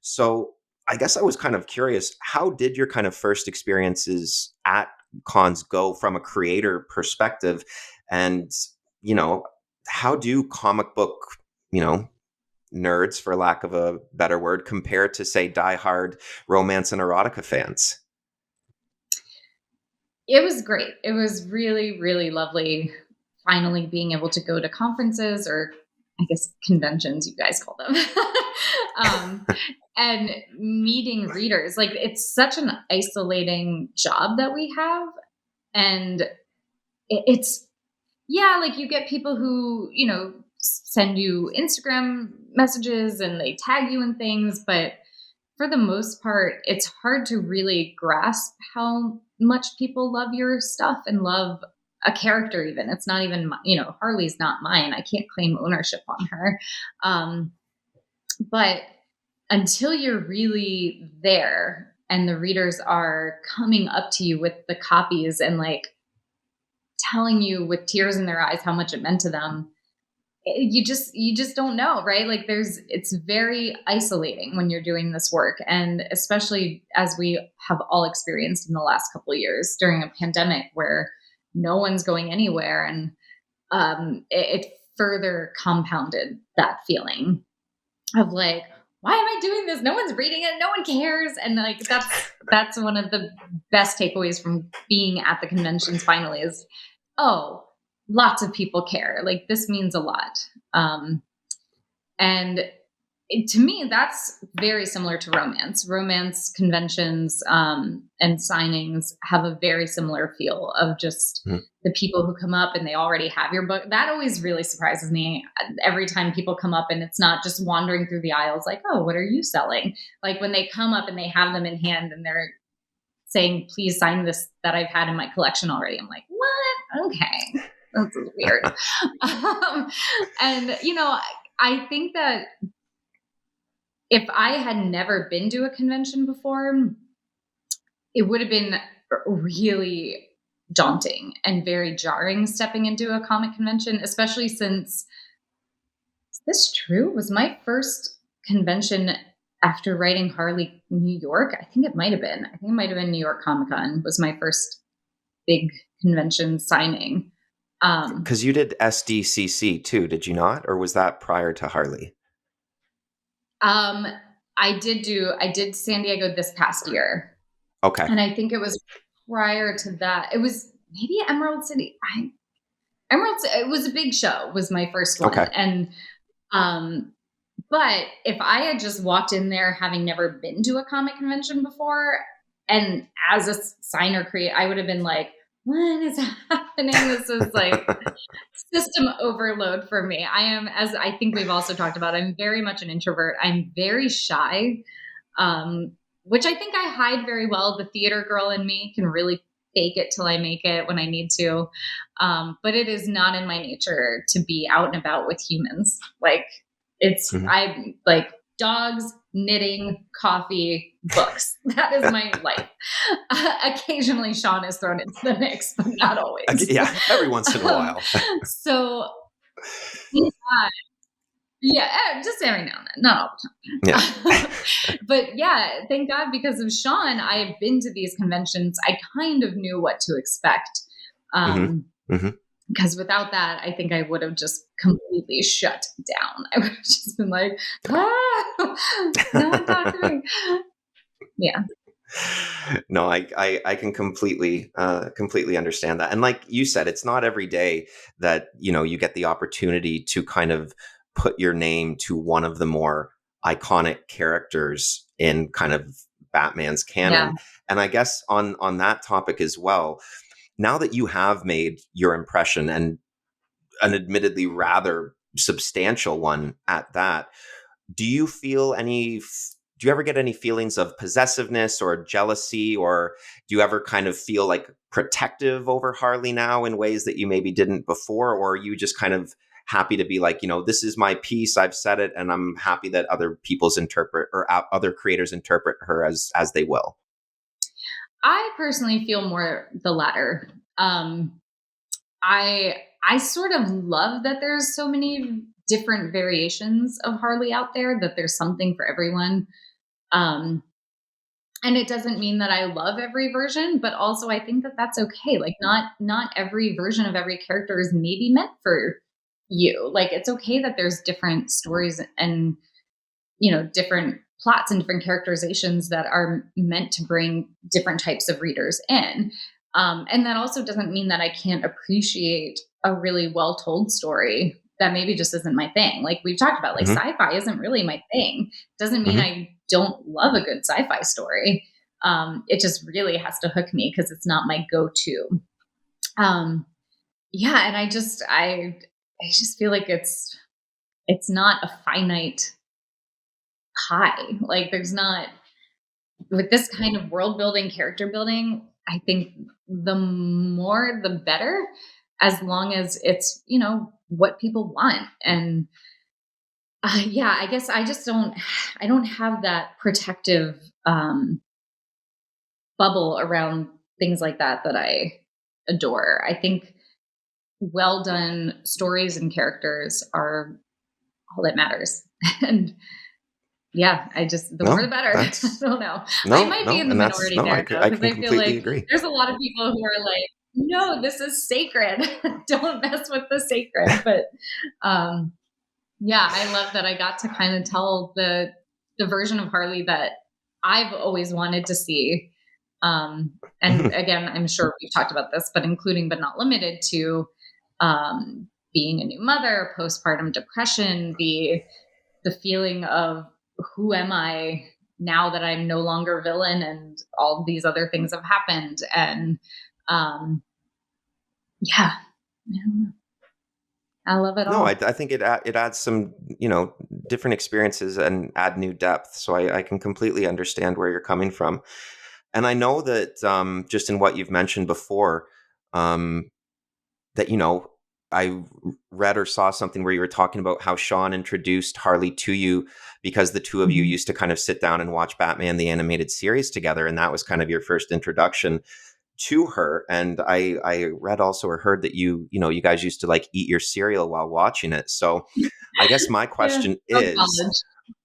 So I guess I was kind of curious, how did your kind of first experiences at cons go from a creator perspective? And, you know, how do comic book, you know, nerds, for lack of a better word, compare to, say, diehard romance and erotica fans? It was great. It was really, really lovely finally being able to go to conferences, or I guess conventions, you guys call them, um, and meeting readers. Like it's such an isolating job that we have. And it's, yeah, like you get people who, send you Instagram messages and they tag you in things, but for the most part, it's hard to really grasp how much people love your stuff and love a character. Even it's not even, Harley's not mine. I can't claim ownership on her. Um, but until you're really there and the readers are coming up to you with the copies and like telling you with tears in their eyes how much it meant to them, you just don't know, right? Like it's very isolating when you're doing this work, and especially as we have all experienced in the last couple of years during a pandemic where no one's going anywhere. And it further compounded that feeling of like, why am I doing this? No one's reading it, no one cares. And like that's one of the best takeaways from being at the conventions finally is, oh, lots of people care. Like this means a lot. Um, and to me, that's very similar to romance. Romance conventions and signings have a very similar feel of just Mhm. the people who come up and they already have your book. That always really surprises me every time people come up and it's not just wandering through the aisles like, oh, what are you selling? Like when they come up and they have them in hand and they're saying, please sign this that I've had in my collection already. I'm like, what? Okay. This is weird. And, I think that if I had never been to a convention before, it would have been really daunting and very jarring stepping into a comic convention, especially since, is this true? Was my first convention after writing Harley New York? I think it might have been. I think it might have been New York Comic Con was my first big convention signing. Because you did SDCC too, did you not? Or was that prior to Harley? Um, I did San Diego this past year. Okay. And I think it was prior to that. It was maybe Emerald City. It was a big show, was my first one. Okay. And um but if I had just walked in there having never been to a comic convention before, and as a signer creator, I would have been like, what is happening? This is like system overload for me. I am, as I think we've also talked about, I'm very much an introvert. I'm very shy, um, which I think I hide very well. The theater girl in me can really fake it till I make it when I need to. But it is not in my nature to be out and about with humans. Like Mhm. I like dogs, knitting, coffee, books. That is my life. Occasionally Sean is thrown into the mix, but not always. Yeah, every once in a um, while. so yeah, just every now and then, not all Yeah. the time. But yeah, thank God because of Sean, I have been to these conventions. I kind of knew what to expect. hmm Um, hmm because without that, I think I would have just completely shut down. I would have just been like, no one talk to me. Yeah. No, I can completely understand that. And like you said, it's not every day that, you get the opportunity to kind of put your name to one of the more iconic characters in kind of Batman's Yeah. canon. And I guess on that topic as well, now that you have made your impression, and an admittedly rather substantial one at that, do you feel do you ever get any feelings of possessiveness or jealousy, or do you ever kind of feel like protective over Harley now in ways that you maybe didn't before? Or are you just kind of happy to be like, this is my piece, I've said it, and I'm happy that other people's interpret, or other creators interpret her as they will? I personally feel more the latter. I sort of love that there's so many different variations of Harley out there, that there's something for everyone. Um, and it doesn't mean that I love every version, but also I think that that's okay. Like not every version of every character is maybe meant for you. Like it's okay that there's different stories and different plots and different characterizations that are meant to bring different types of readers in. And that also doesn't mean that I can't appreciate a really well told story that maybe just isn't my thing. Like we've talked about, like hmm sci-fi isn't really my thing. Doesn't mean hmm I don't love a good sci-fi story. It just really has to hook me because it's not my go-to. Um, yeah, and I just feel like it's not a finite pie. Like there's not, with this kind of world building, character building, I think the more the better, as long as it's, what people want. And yeah, I guess I don't have that protective bubble around things like that I adore. I think well done stories and characters are all that matters. And yeah, the more the No, better. I that's don't know. I no, might be no, in the and that's minority no. there though, I because can I feel completely like agree. there's a lot of people who are like, no, this is sacred. Don't mess with the sacred. But um, yeah, I love that I got to kind of tell the version of Harley that I've always wanted to see. And again, I'm sure we've talked about this, but including but not limited to being a new mother, postpartum depression, the the feeling of who am I now that I'm no longer villain and all these other things have happened. And um, yeah, I love it No, all. I think it adds some, different experiences and add new depth. So I can completely understand where you're coming from. And I know that just in what you've mentioned before, um, that, I read or saw something where you were talking about how Sean introduced Harley to you because the two of you Mhm. used to kind of sit down and watch Batman the animated series together, and that was kind of your first introduction to her. And I read also or heard that you guys used to like eat your cereal while watching it. So I guess my Yeah, question from is,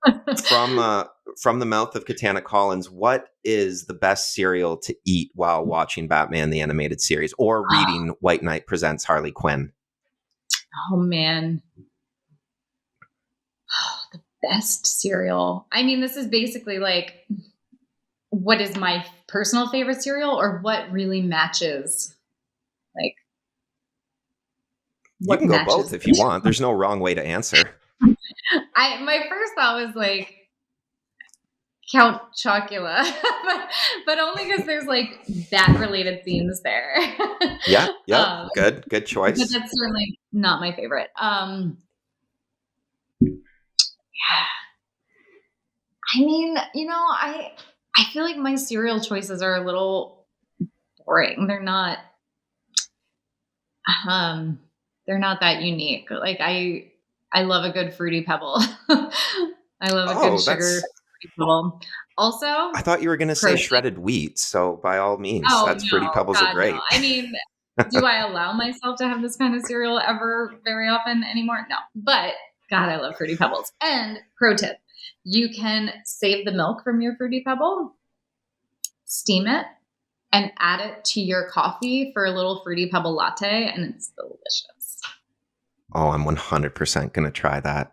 college. from from the mouth of Katana Collins, what is the best cereal to eat while watching Batman the animated series or reading White Knight Presents Harley Quinn? Oh man, the best cereal. I mean, this is basically like what is my personal favorite cereal or what really matches, like You what can go both matches. if you want. There's no wrong way to answer. I my first thought was like Count Chocula, but only because there's like bat related themes there. Yeah, yep. um, Good but choice. that's certainly not my favorite. I mean, I feel like my cereal choices are a little boring. Um they're not that unique. Like I love a good fruity pebble. I love a good Oh, sugar that's fruity pebble. Also, I thought you were going to say protein. shredded wheat, so by all means, Oh that's Fruity no, Pebbles are God no. great. I mean, do I allow myself to have this kind of cereal ever very often anymore? No. But God, I love fruity pebbles. And pro tip, you can save the milk from your fruity pebble, steam it, and add it to your coffee for a little fruity pebble latte, and it's delicious. Oh, I'm 100% going to try that.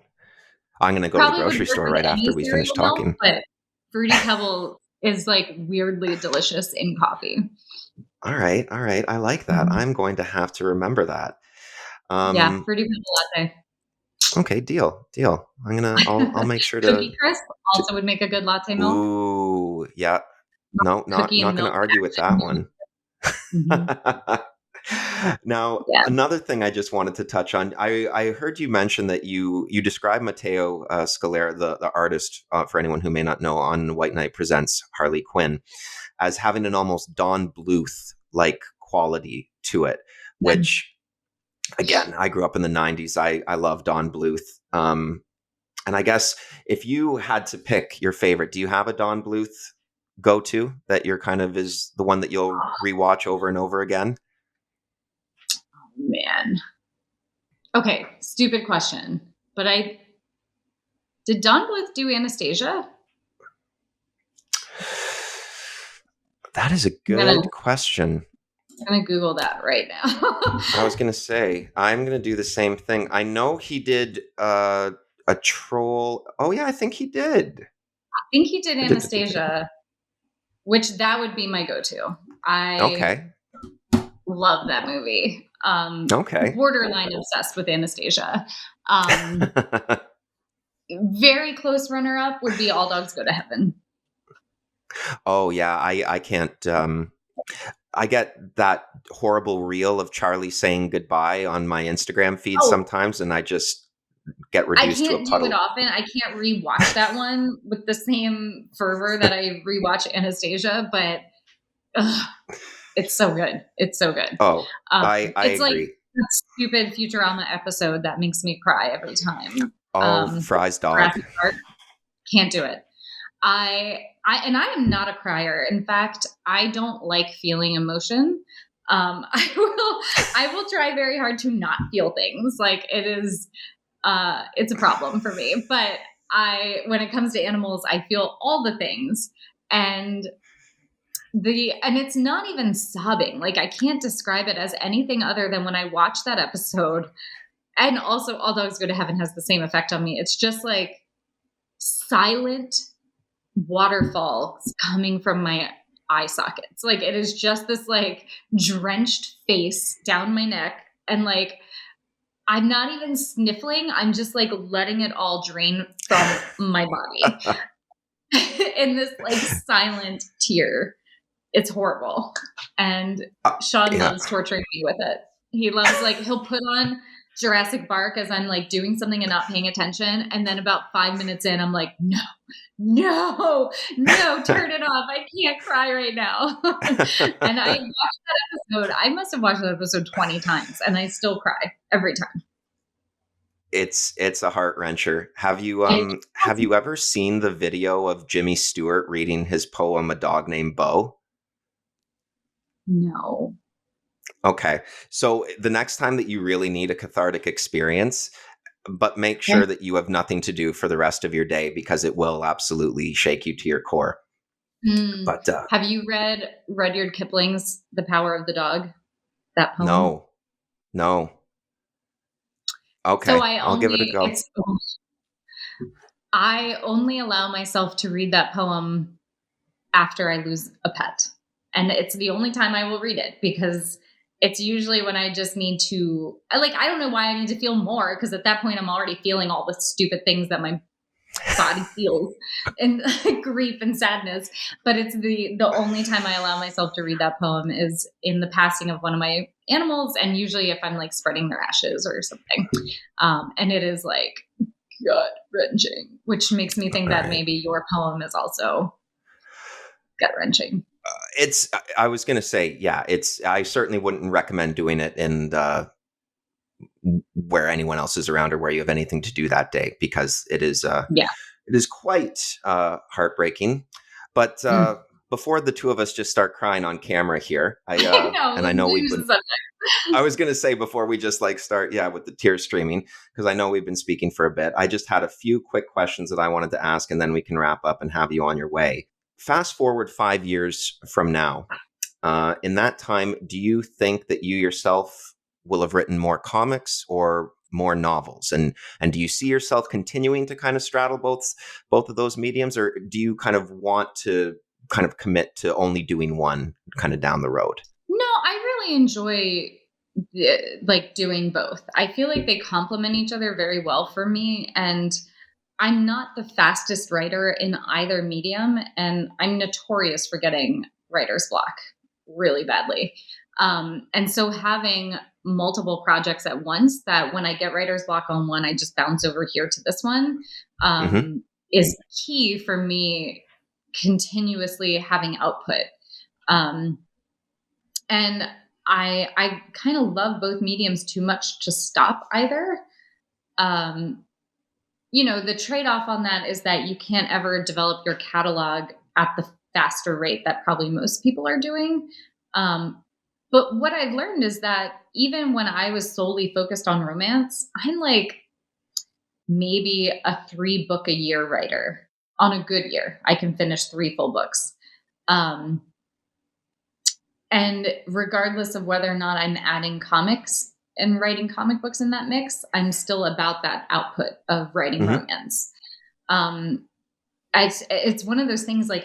I'm going to go to the Probably would grocery work store with right after any we finish cereal milk, talking. but fruity pebble is like weirdly delicious in coffee. All right, all right. I like that. Mhm. I'm going to have to remember that. Yeah, Um, fruity pebble latte. okay, deal. I'll make sure Cookie to Crisp also would make a good latte milk. ooh, yeah. No, Cookie and not going to milk would argue with that one. actually. Now, Yeah. another thing I just wanted to touch on, I heard you mention that you describe Matteo Scalera, the artist, for anyone who may not know, on White Knight Presents Harley Quinn, as having an almost Don Bluth like quality to it, Yeah. which again, I grew up in the 90s. I love Don Bluth. And I guess if you had to pick your favorite, do you have a Don Bluth go to that you're kind of is the one that you'll rewatch over and over again? Man. Okay, stupid question. But I did Don Bluth do Anastasia? That is a I'm gonna good question. Google that right now. I was gonna say I'm gonna do the same thing. I know he did a troll. Oh yeah, I think he did. I think he did Anastasia, which that would be my go-to. I Okay. love that movie. Okay. Borderline obsessed with Anastasia. Um, very close runner-up would be All Dogs Go to Heaven. Oh yeah, I can't. I get that horrible reel of Charlie saying goodbye on my Instagram feed Oh, sometimes, and I just get I reduced to a can't do it puddle. often. I can't rewatch that one with the same fervor that I rewatch Anastasia, but ugh, it's so good. It's so good. Oh, Um, I it's like agree. that stupid Futurama episode that makes me cry every time. Oh, Fry's dog. Jurassic Park, can't do it. I am not a crier. In fact, I don't like feeling emotion. I will try very hard to not feel things. Like it's a problem for me. But when it comes to animals, I feel all the things. And and it's not even sobbing. Like I can't describe it as anything other than when I watch that episode. And also All Dogs Go to Heaven has the same effect on me. It's just like silent waterfalls coming from my eye sockets. Like it is just this like drenched face down my neck. And like I'm not even sniffling. I'm just like letting it all drain from my body in this like silent tear. It's horrible. And Uh, Sean yeah. loves torturing me with it. He loves like he'll put on Jurassic Park as I'm like doing something and not paying attention. And then about 5 minutes in, I'm like, no, no, no, turn it off. I can't cry right now. And I watched that episode. I must have watched that episode 20 times and I still cry every time. It's a heart wrencher. It, Have you ever seen the video of Jimmy Stewart reading his poem "A Dog Named Bo"? no. Okay, so the next time that you really need a cathartic experience, but make Okay. sure that you have nothing to do for the rest of your day because it will absolutely shake you to your core. Mm. But Have you read Rudyard Kipling's The Power of the Dog? That poem? no, no. So Okay, I'll give it a go. I only allow myself to read that poem after I lose a pet. And it's the only time I will read it because it's usually when I just need to I don't know why I need to feel more because at that point I'm already feeling all the stupid things that my body feels and grief and sadness. But it's the only time I allow myself to read that poem is in the passing of one of my animals, and usually if I'm like spreading their ashes or something. And it is like gut wrenching, which makes me think All that right. maybe your poem is also gut wrenching. It's. I was going to say, yeah. It's. I certainly wouldn't recommend doing it in where anyone else is around or where you have anything to do that day because it is. Yeah. It is quite heartbreaking. But Mm. before the two of us just start crying on camera here, I know. and I Let's know we've change the been. I subject. was going to say before we just like start, yeah, with the tears streaming, because I know we've been speaking for a bit. I just had a few quick questions that I wanted to ask, and then we can wrap up and have you on your way. Fast forward 5 years from now. In that time, do you think that you yourself will have written more comics or more novels? And do you see yourself continuing to kind of straddle both of those mediums, or do you kind of want to kind of commit to only doing one kind of down the road? No, I really enjoy like doing both. I feel like they complement each other very well for me, and I'm not the fastest writer in either medium, and I'm notorious for getting writer's block really badly. And so having multiple projects at once that when I get writer's block on one, I just bounce over here to this one Hmm. is key for me continuously having output. Um, and I kind of love both mediums too much to stop either. Um, the trade-off on that is that you can't ever develop your catalog at the faster rate that probably most people are doing. Um, but what I've learned is that even when I was solely focused on romance, I'm like maybe a 3 book a year writer. On a good year, I can finish 3 full books. Um, and regardless of whether or not I'm adding comics and writing comic books in that mix, I'm still about that output of writing Hmm. romance. Um, it's one of those things like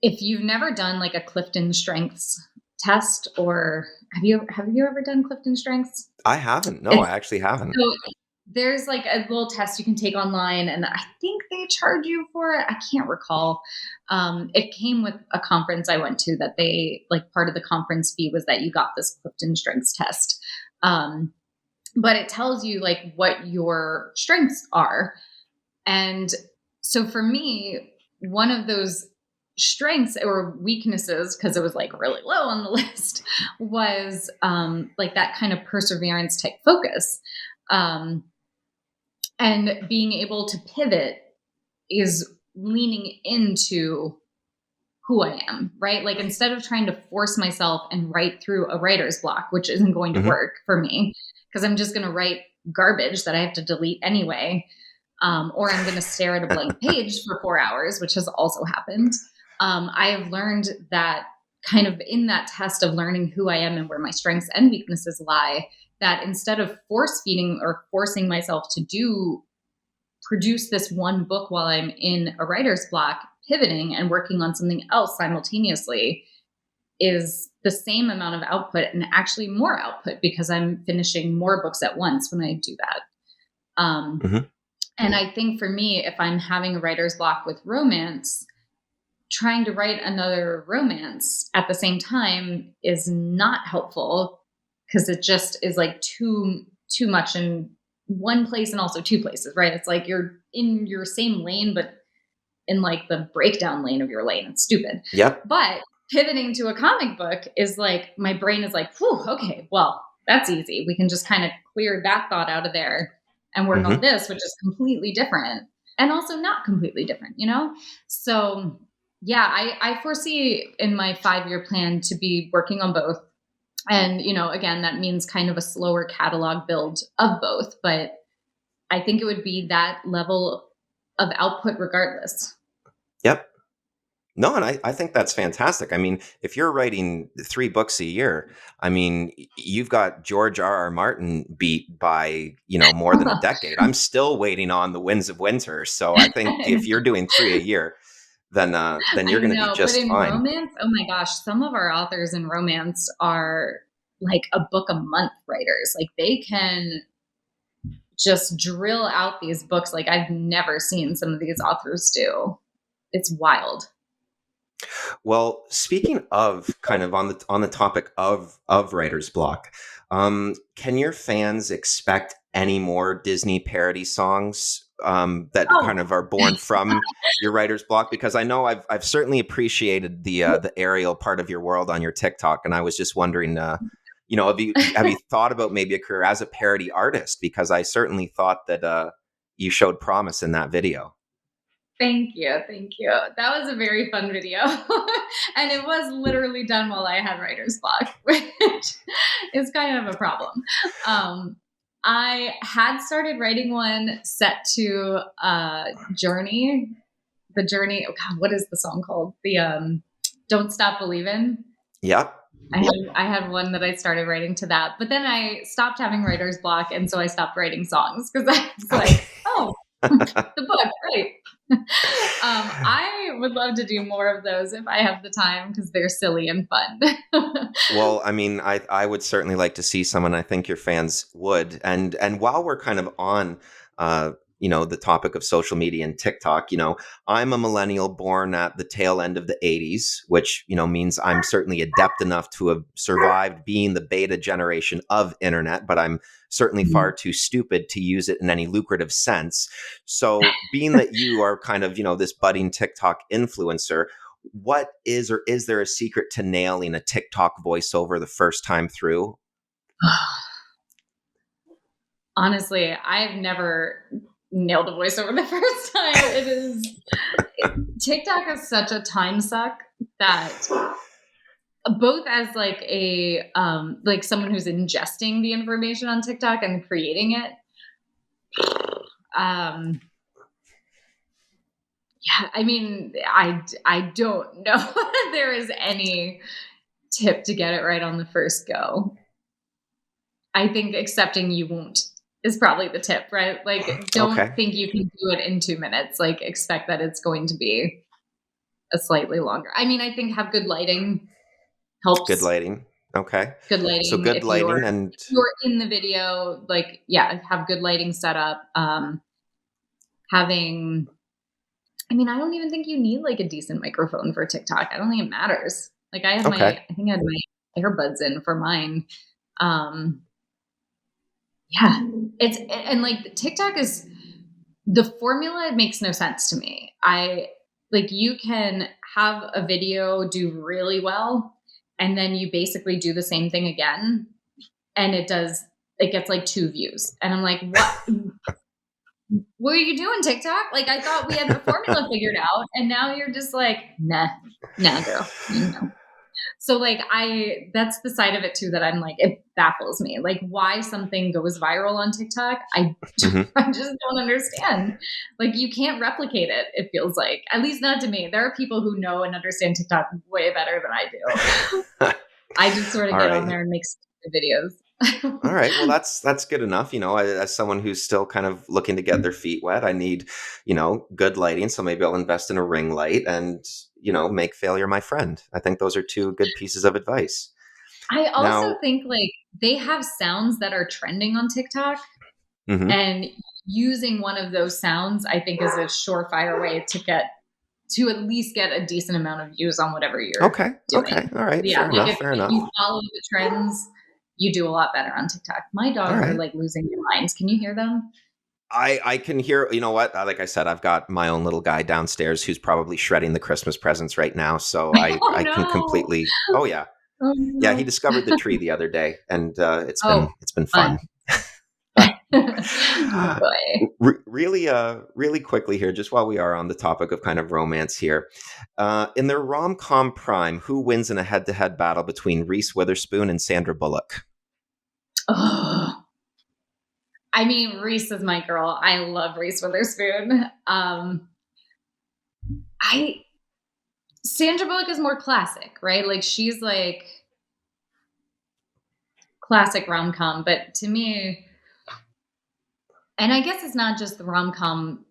if you've never done like a Clifton Strengths test, or have you ever done Clifton Strengths? I haven't. No, It's I actually haven't. so there's like a little test you can take online, and I think they charge you for it. I can't recall. It came with a conference I went to that they like part of the conference fee was that you got this Clifton Strengths test. Um, but it tells you like what your strengths are. And so for me, one of those strengths or weaknesses, because it was like really low on the list, was like that kind of perseverance type focus. Um, and being able to pivot is leaning into who I am, right? Like instead of trying to force myself and write through a writer's block, which isn't going to Hmm. work for me, because I'm just going to write garbage that I have to delete anyway, or I'm going to stare at a blank page for 4 hours, which has also happened. I have learned that kind of in that test of learning who I am and where my strengths and weaknesses lie, that instead of force feeding or forcing myself to produce this one book while I'm in a writer's block, pivoting and working on something else simultaneously is the same amount of output and actually more output because I'm finishing more books at once when I do that. Hmm. And I think for me, if I'm having a writer's block with romance, trying to write another romance at the same time is not helpful because it just is like too much in one place and also two places, right? It's like you're in your same lane, but in like the breakdown lane of your lane. It's stupid. Yep. But pivoting to a comic book is like my brain is like, whew, okay, well, that's easy. We can just kind of clear that thought out of there and work on Hmm. this, which is completely different and also not completely different, you know? So yeah, I foresee in my 5-year plan to be working on both. And, again, that means kind of a slower catalog build of both, but I think it would be that level of output regardless. Yep. No, and I think that's fantastic. I mean, if you're writing 3 books a year, I mean, you've got George R. R. Martin beat by, more than a decade. I'm still waiting on The Winds of Winter. So I think if you're doing 3 a year, then I you're going to be know, but just in fine. romance, oh my gosh, some of our authors in romance are like a book a month writers. Like they can just drill out these books like I've never seen some of these authors do. It's wild. Well, speaking of kind of on the topic of writer's block, can your fans expect any more Disney parody songs that Oh, kind of are born from your writer's block? Because I know I've certainly appreciated the aerial part of your world on your TikTok, and I was just wondering, have you thought about maybe a career as a parody artist? Because I certainly thought that you showed promise in that video. thank you. Thank you. That was a very fun video. And it was literally done while I had writer's block, which is kind of a problem. Um, I had started writing one set to Journey. The Journey. Oh God, what is the song called? The Don't Stop Believin'. Yep. I had one that I started writing to that, but then I stopped having writer's block, and so I stopped writing songs because I was like, oh, the book, right? I would love to do more of those if I have the time because they're silly and fun. Well, I mean, I would certainly like to see some, and I think your fans would. And while we're kind of on, the topic of social media and TikTok, I'm a millennial born at the tail end of the '80s, which means I'm certainly adept enough to have survived being the beta generation of internet, but I'm certainly far too stupid to use it in any lucrative sense. So, being that you are kind of this budding TikTok influencer, what is or is there a secret to nailing a TikTok voiceover the first time through? Honestly, I've never nailed a voiceover the first time. TikTok is such a time suck that both as like a like someone who's ingesting the information on TikTok and creating it. Um, yeah, I mean, I don't know if there is any tip to get it right on the first go. I think accepting you won't is probably the tip, right? Like, don't Okay. think you can do it in 2 minutes. Like, expect that it's going to be a slightly longer. I mean, I think have good lighting Good helps. lighting. Okay. Good So lighting good if you're lighting and if you're in the video, like yeah, have good lighting set up. Having, I mean, I don't even think you need like a decent microphone for TikTok. I don't think it matters. Like, okay. I think I had my earbuds in for mine. Um, Yeah, and like TikTok is the formula makes no sense to me. I like you can have a video do really well and then you basically do the same thing again and it gets like 2 views. And I'm like, what are you doing, TikTok? Like I thought we had the formula figured out and now you're just like, nah, girl. So like that's the side of it too that I'm like it baffles me. Like why something goes viral on TikTok, Hmm. I just don't understand. Like you can't replicate it, it feels like. At least not to me. There are people who know and understand TikTok way better than I do. I just sort of All get on right. there and make stupid videos. All right. Well, that's good enough. As someone who's still kind of looking to get their feet wet, I need, good lighting. So maybe I'll invest in a ring light and, make failure my friend. I think those are two good pieces of advice. I also Now, think like they have sounds that are trending on TikTok, mhm. and using one of those sounds, I think, is a surefire way to at least get a decent amount of views on whatever you're Okay, doing. okay, all right, Yeah, fair like enough, fair if enough. you follow the trends, you do a lot better on TikTok. My All dogs are right. like losing their minds. Can you hear them? I can hear, you know what? Like I said, I've got my own little guy downstairs who's probably shredding the Christmas presents right now. So Oh I can no! completely. Oh yeah, Oh yeah. He no! discovered the tree the other day, and Oh, it's been fun. fun. Oh boy. Really, really quickly here, just while we are on the topic of kind of romance here, in their rom com prime, who wins in a head to head battle between Reese Witherspoon and Sandra Bullock? Oh, I mean, Reese is my girl. I love Reese Witherspoon. I Sandra Bullock is more classic, right? Like she's like classic rom com, but to me, and I guess it's not just the rom com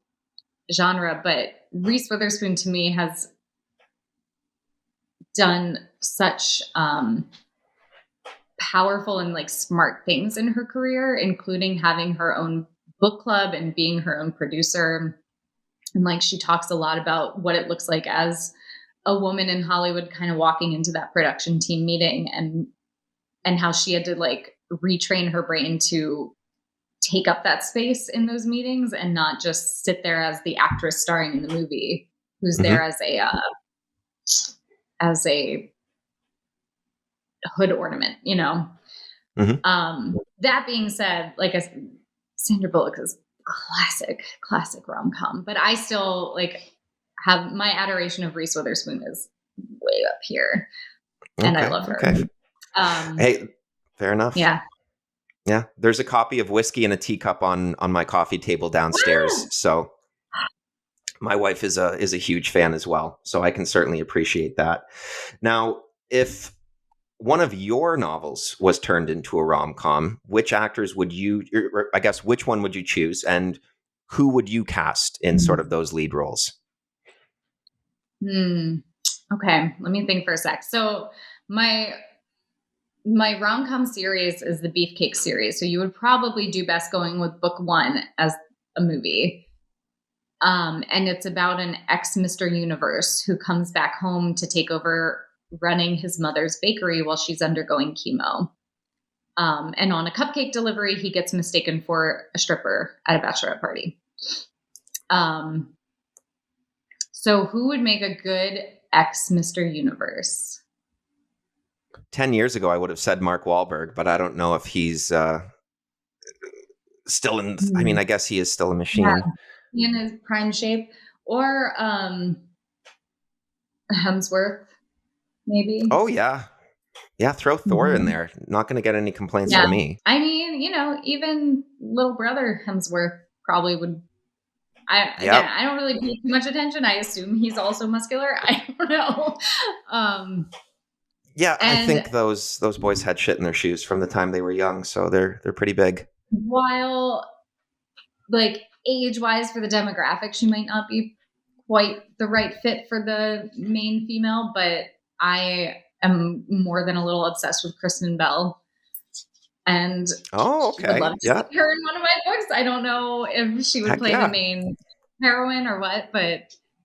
genre, but Reese Witherspoon to me has done such powerful and like smart things in her career, including having her own book club and being her own producer. And like she talks a lot about what it looks like as a woman in Hollywood kind of walking into that production team meeting and how she had to like retrain her brain to take up that space in those meetings and not just sit there as the actress starring in the movie who's there Hmm. as a hood ornament, you know. Hmm. That being said, like Sandra Bullock is classic rom com, but I still like have my adoration of Reese Witherspoon is way up here, and I Okay, love her. okay. Um, Hey, fair enough. yeah. Yeah, there's a copy of Whiskey in a Teacup on my coffee table downstairs. Woo! So my wife is a huge fan as well. So I can certainly appreciate that. Now, if one of your novels was turned into a rom com, which actors would you? Or I guess which one would you choose, and who would you cast in sort of those lead roles? Hmm. Okay, let me think for a sec. So my my rom com series is the Beefcake series. So you would probably do best going with book one as a movie. And it's about an ex Mr. Universe who comes back home to take over running his mother's bakery while she's undergoing chemo. And on a cupcake delivery, he gets mistaken for a stripper at a bachelorette party. Um, so, who would make a good ex Mr. Universe? 10 years ago, I would have said Mark Wahlberg, but I don't know if he's still in. I mean, Hmm. I guess he is still a Yeah, machine. in his prime shape, or Hemsworth, maybe. Oh yeah, yeah. Throw Thor in Mhm. there. Not going to get any complaints Yeah. from me. I mean, even little brother Hemsworth probably would. Again, Yep. I don't really pay too much attention. I assume he's also muscular. I don't know. Um, Yeah, I and think those boys had shit in their shoes from the time they were young, so they're pretty big. while like age wise for the demographic, she might not be quite the right fit for the main female, but I am more than a little obsessed with Kristen Bell and Oh, would okay. love to Yeah. see her in one of my books. I don't know if she would Heck play the yeah. main heroine or what, but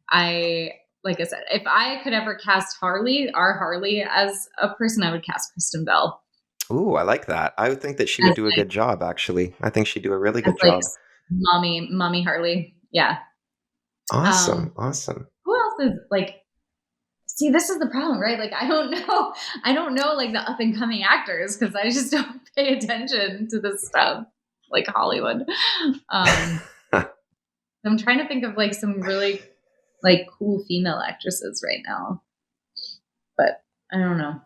I, like I said, if I could ever cast our Harley as a person, I would cast Kristen Bell Ooh, I like that. I would think that she would as do a like good job, actually. I think she'd do a really as good like job. mommy Harley. Yeah. Awesome. Um, Awesome. who else is like? See, this is the problem, right? Like, I don't know. I don't know like the up and coming actors because I just don't pay attention to this stuff like Hollywood. Um, I'm trying to think of like some really like cool female actresses right now, but I don't know.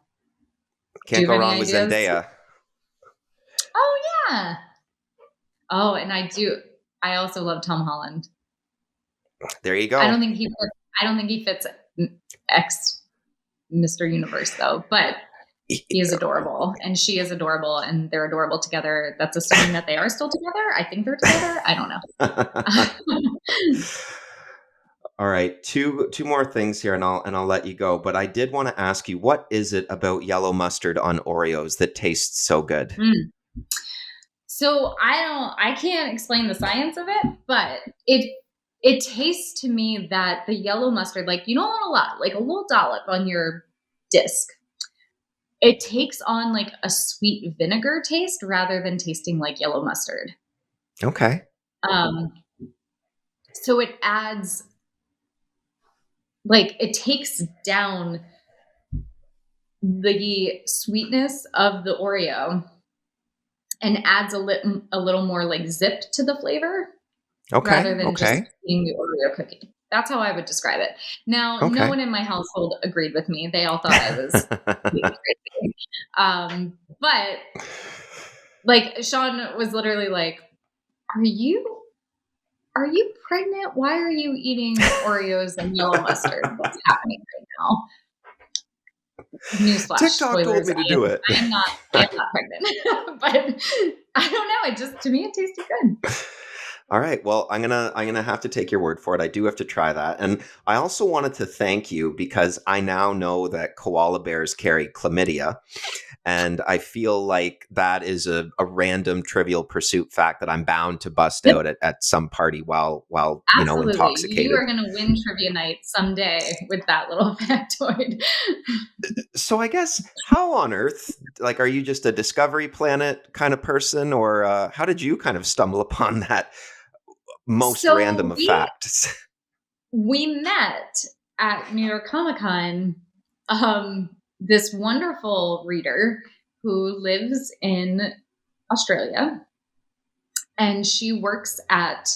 Do Can't you go have any wrong with ideas? Zendaya. Oh yeah. Oh, and I do. I also love Tom Holland. There you I go. don't think he. I don't think he fits X Mr. Universe though, but he is adorable and she is adorable and they're adorable together. That's assuming that they are still together. I think they're together. I don't know. All right, two more things here, and I'll let you go. But I did want to ask you, what is it about yellow mustard on Oreos that tastes so good? Mm. So I can't explain the science of it, but it tastes to me that the yellow mustard, like you don't want a lot, like a little dollop on your disc. It takes on like a sweet vinegar taste rather than tasting like yellow mustard. Okay, Um, so it adds like it takes down the sweetness of the Oreo and adds a little more like zip to the flavor okay, rather than just okay, eating the Oreo cookie. That's how I would describe it. Now, no okay. one in my household agreed with me. They all thought I was crazy. But like Sean was literally like, "Are you pregnant? Why are you eating Oreos and yellow mustard? What's happening right now?" Newsflash, TikTok told spoilers. me to do it. I am not pregnant. But I don't know. It just to me it tasted good. All right. Well, I'm gonna have to take your word for it. I do have to try that. And I also wanted to thank you because I now know that koala bears carry chlamydia. And I feel like that is a random trivial pursuit fact that I'm bound to bust Yep. out at some party while Absolutely. You intoxicated. are gonna win trivia night someday with that little factoid. So I guess how on earth, like, are you just a Discovery Planet kind of person, or how did you kind of stumble upon that most random So of facts? we met at New York Comic Con. This wonderful reader who lives in Australia, and she works at.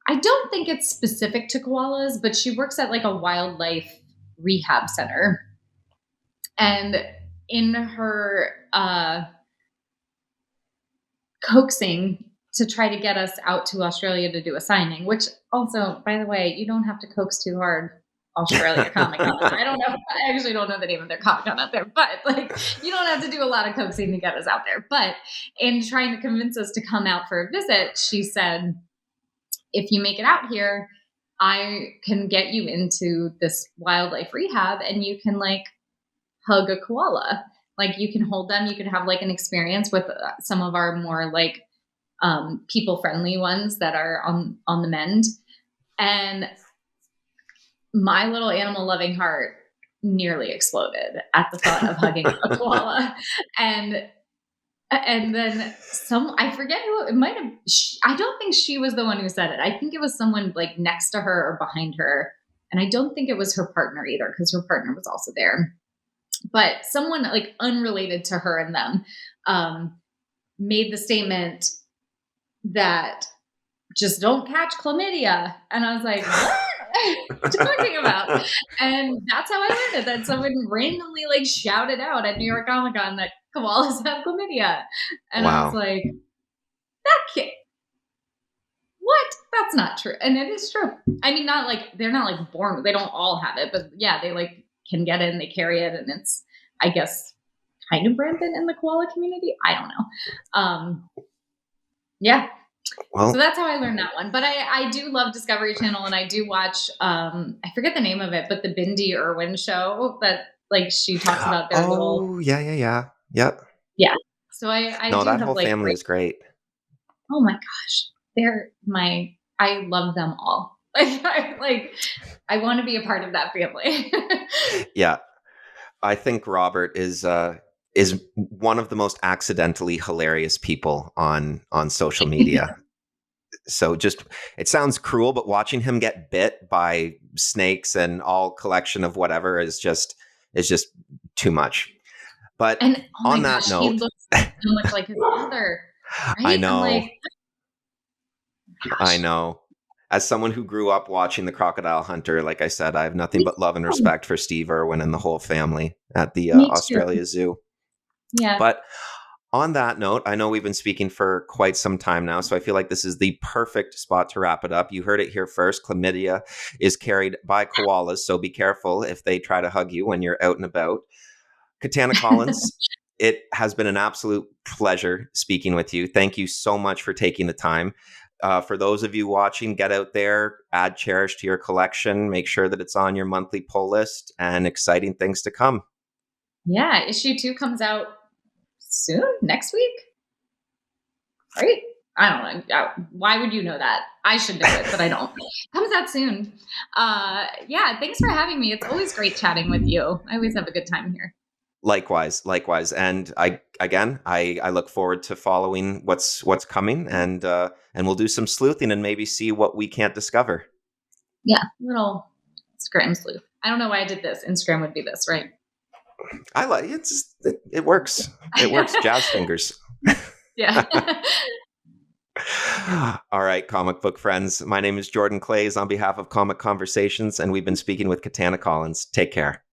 I don't think it's specific to koalas, but she works at like a wildlife rehab center. And in her coaxing to try to get us out to Australia to do a signing, which also, by the way, you don't have to coax too hard. Australia Comic Con. I don't know. I actually don't know the name of their Comic Con out there, but like you don't have to do a lot of coaxing to get us out there. But in trying to convince us to come out for a visit, she said, if you make it out here, I can get you into this wildlife rehab and you can like hug a koala. Like you can hold them, you can have like an experience with some of our more like people friendly ones that are on the mend. And my little animal loving heart nearly exploded at the thought of hugging a koala. And then I forget who it might have. I don't think she was the one who said it. I think it was someone like next to her or behind her. And I don't think it was her partner either because her partner was also there. But someone like unrelated to her and them made the statement that just don't catch chlamydia. And I was like, what? What are you talking about? And that's how I learned it. That someone randomly like shouted out at New York Comic Con that koalas have chlamydia. And I was Wow. like, that kid, what? That's not true. And it is true. I mean, not like they're not like born, they don't all have it, but yeah, they like can get it and they carry it. And it's, I guess, kind of rampant in the koala community. I don't know. Yeah. So Well, that's how I learned that one. But I do love Discovery Channel and I do watch I forget the name of it, but the Bindi Irwin show that like she talks about their little oh yeah. Yep. yeah. So I No, do that have whole like family great is great. oh my gosh. They're my I love them all. I want to be a part of that family. Yeah, I think Robert is one of the most accidentally hilarious people on social media. So just it sounds cruel, but watching him get bit by snakes and all collection of whatever is just too much. But And oh my on that gosh, he note, looks so much like his father, I right? I'm like, know, I gosh, know. As someone who grew up watching The Crocodile Hunter, like I said, I have nothing me but love and too. respect for Steve Irwin and the whole family at the Me too. Australia Zoo. Yeah. But on that note, I know we've been speaking for quite some time now, so I feel like this is the perfect spot to wrap it up. You heard it here first. Chlamydia is carried by koalas, so be careful if they try to hug you when you're out and about. Katana Collins, it has been an absolute pleasure speaking with you. Thank you so much for taking the time. For those of you watching, get out there, add Cherish to your collection, make sure that it's on your monthly pull list, and exciting things to come. Yeah, issue 2 comes out soon, next week, right? I don't know. Why would you know that? I should know it, but I don't. Comes out soon. Yeah, thanks for having me. It's always great chatting with you. I always have a good time here. Likewise, and I look forward to following what's coming, and we'll do some sleuthing and maybe see what we can't discover. Yeah, little Instagram sleuth. I don't know why I did this. Instagram would be this, right? I like it works. It works. Jazz fingers. Yeah. All right, comic book friends. My name is Jordan Clays on behalf of Comic Conversations, and we've been speaking with Katana Collins. Take care.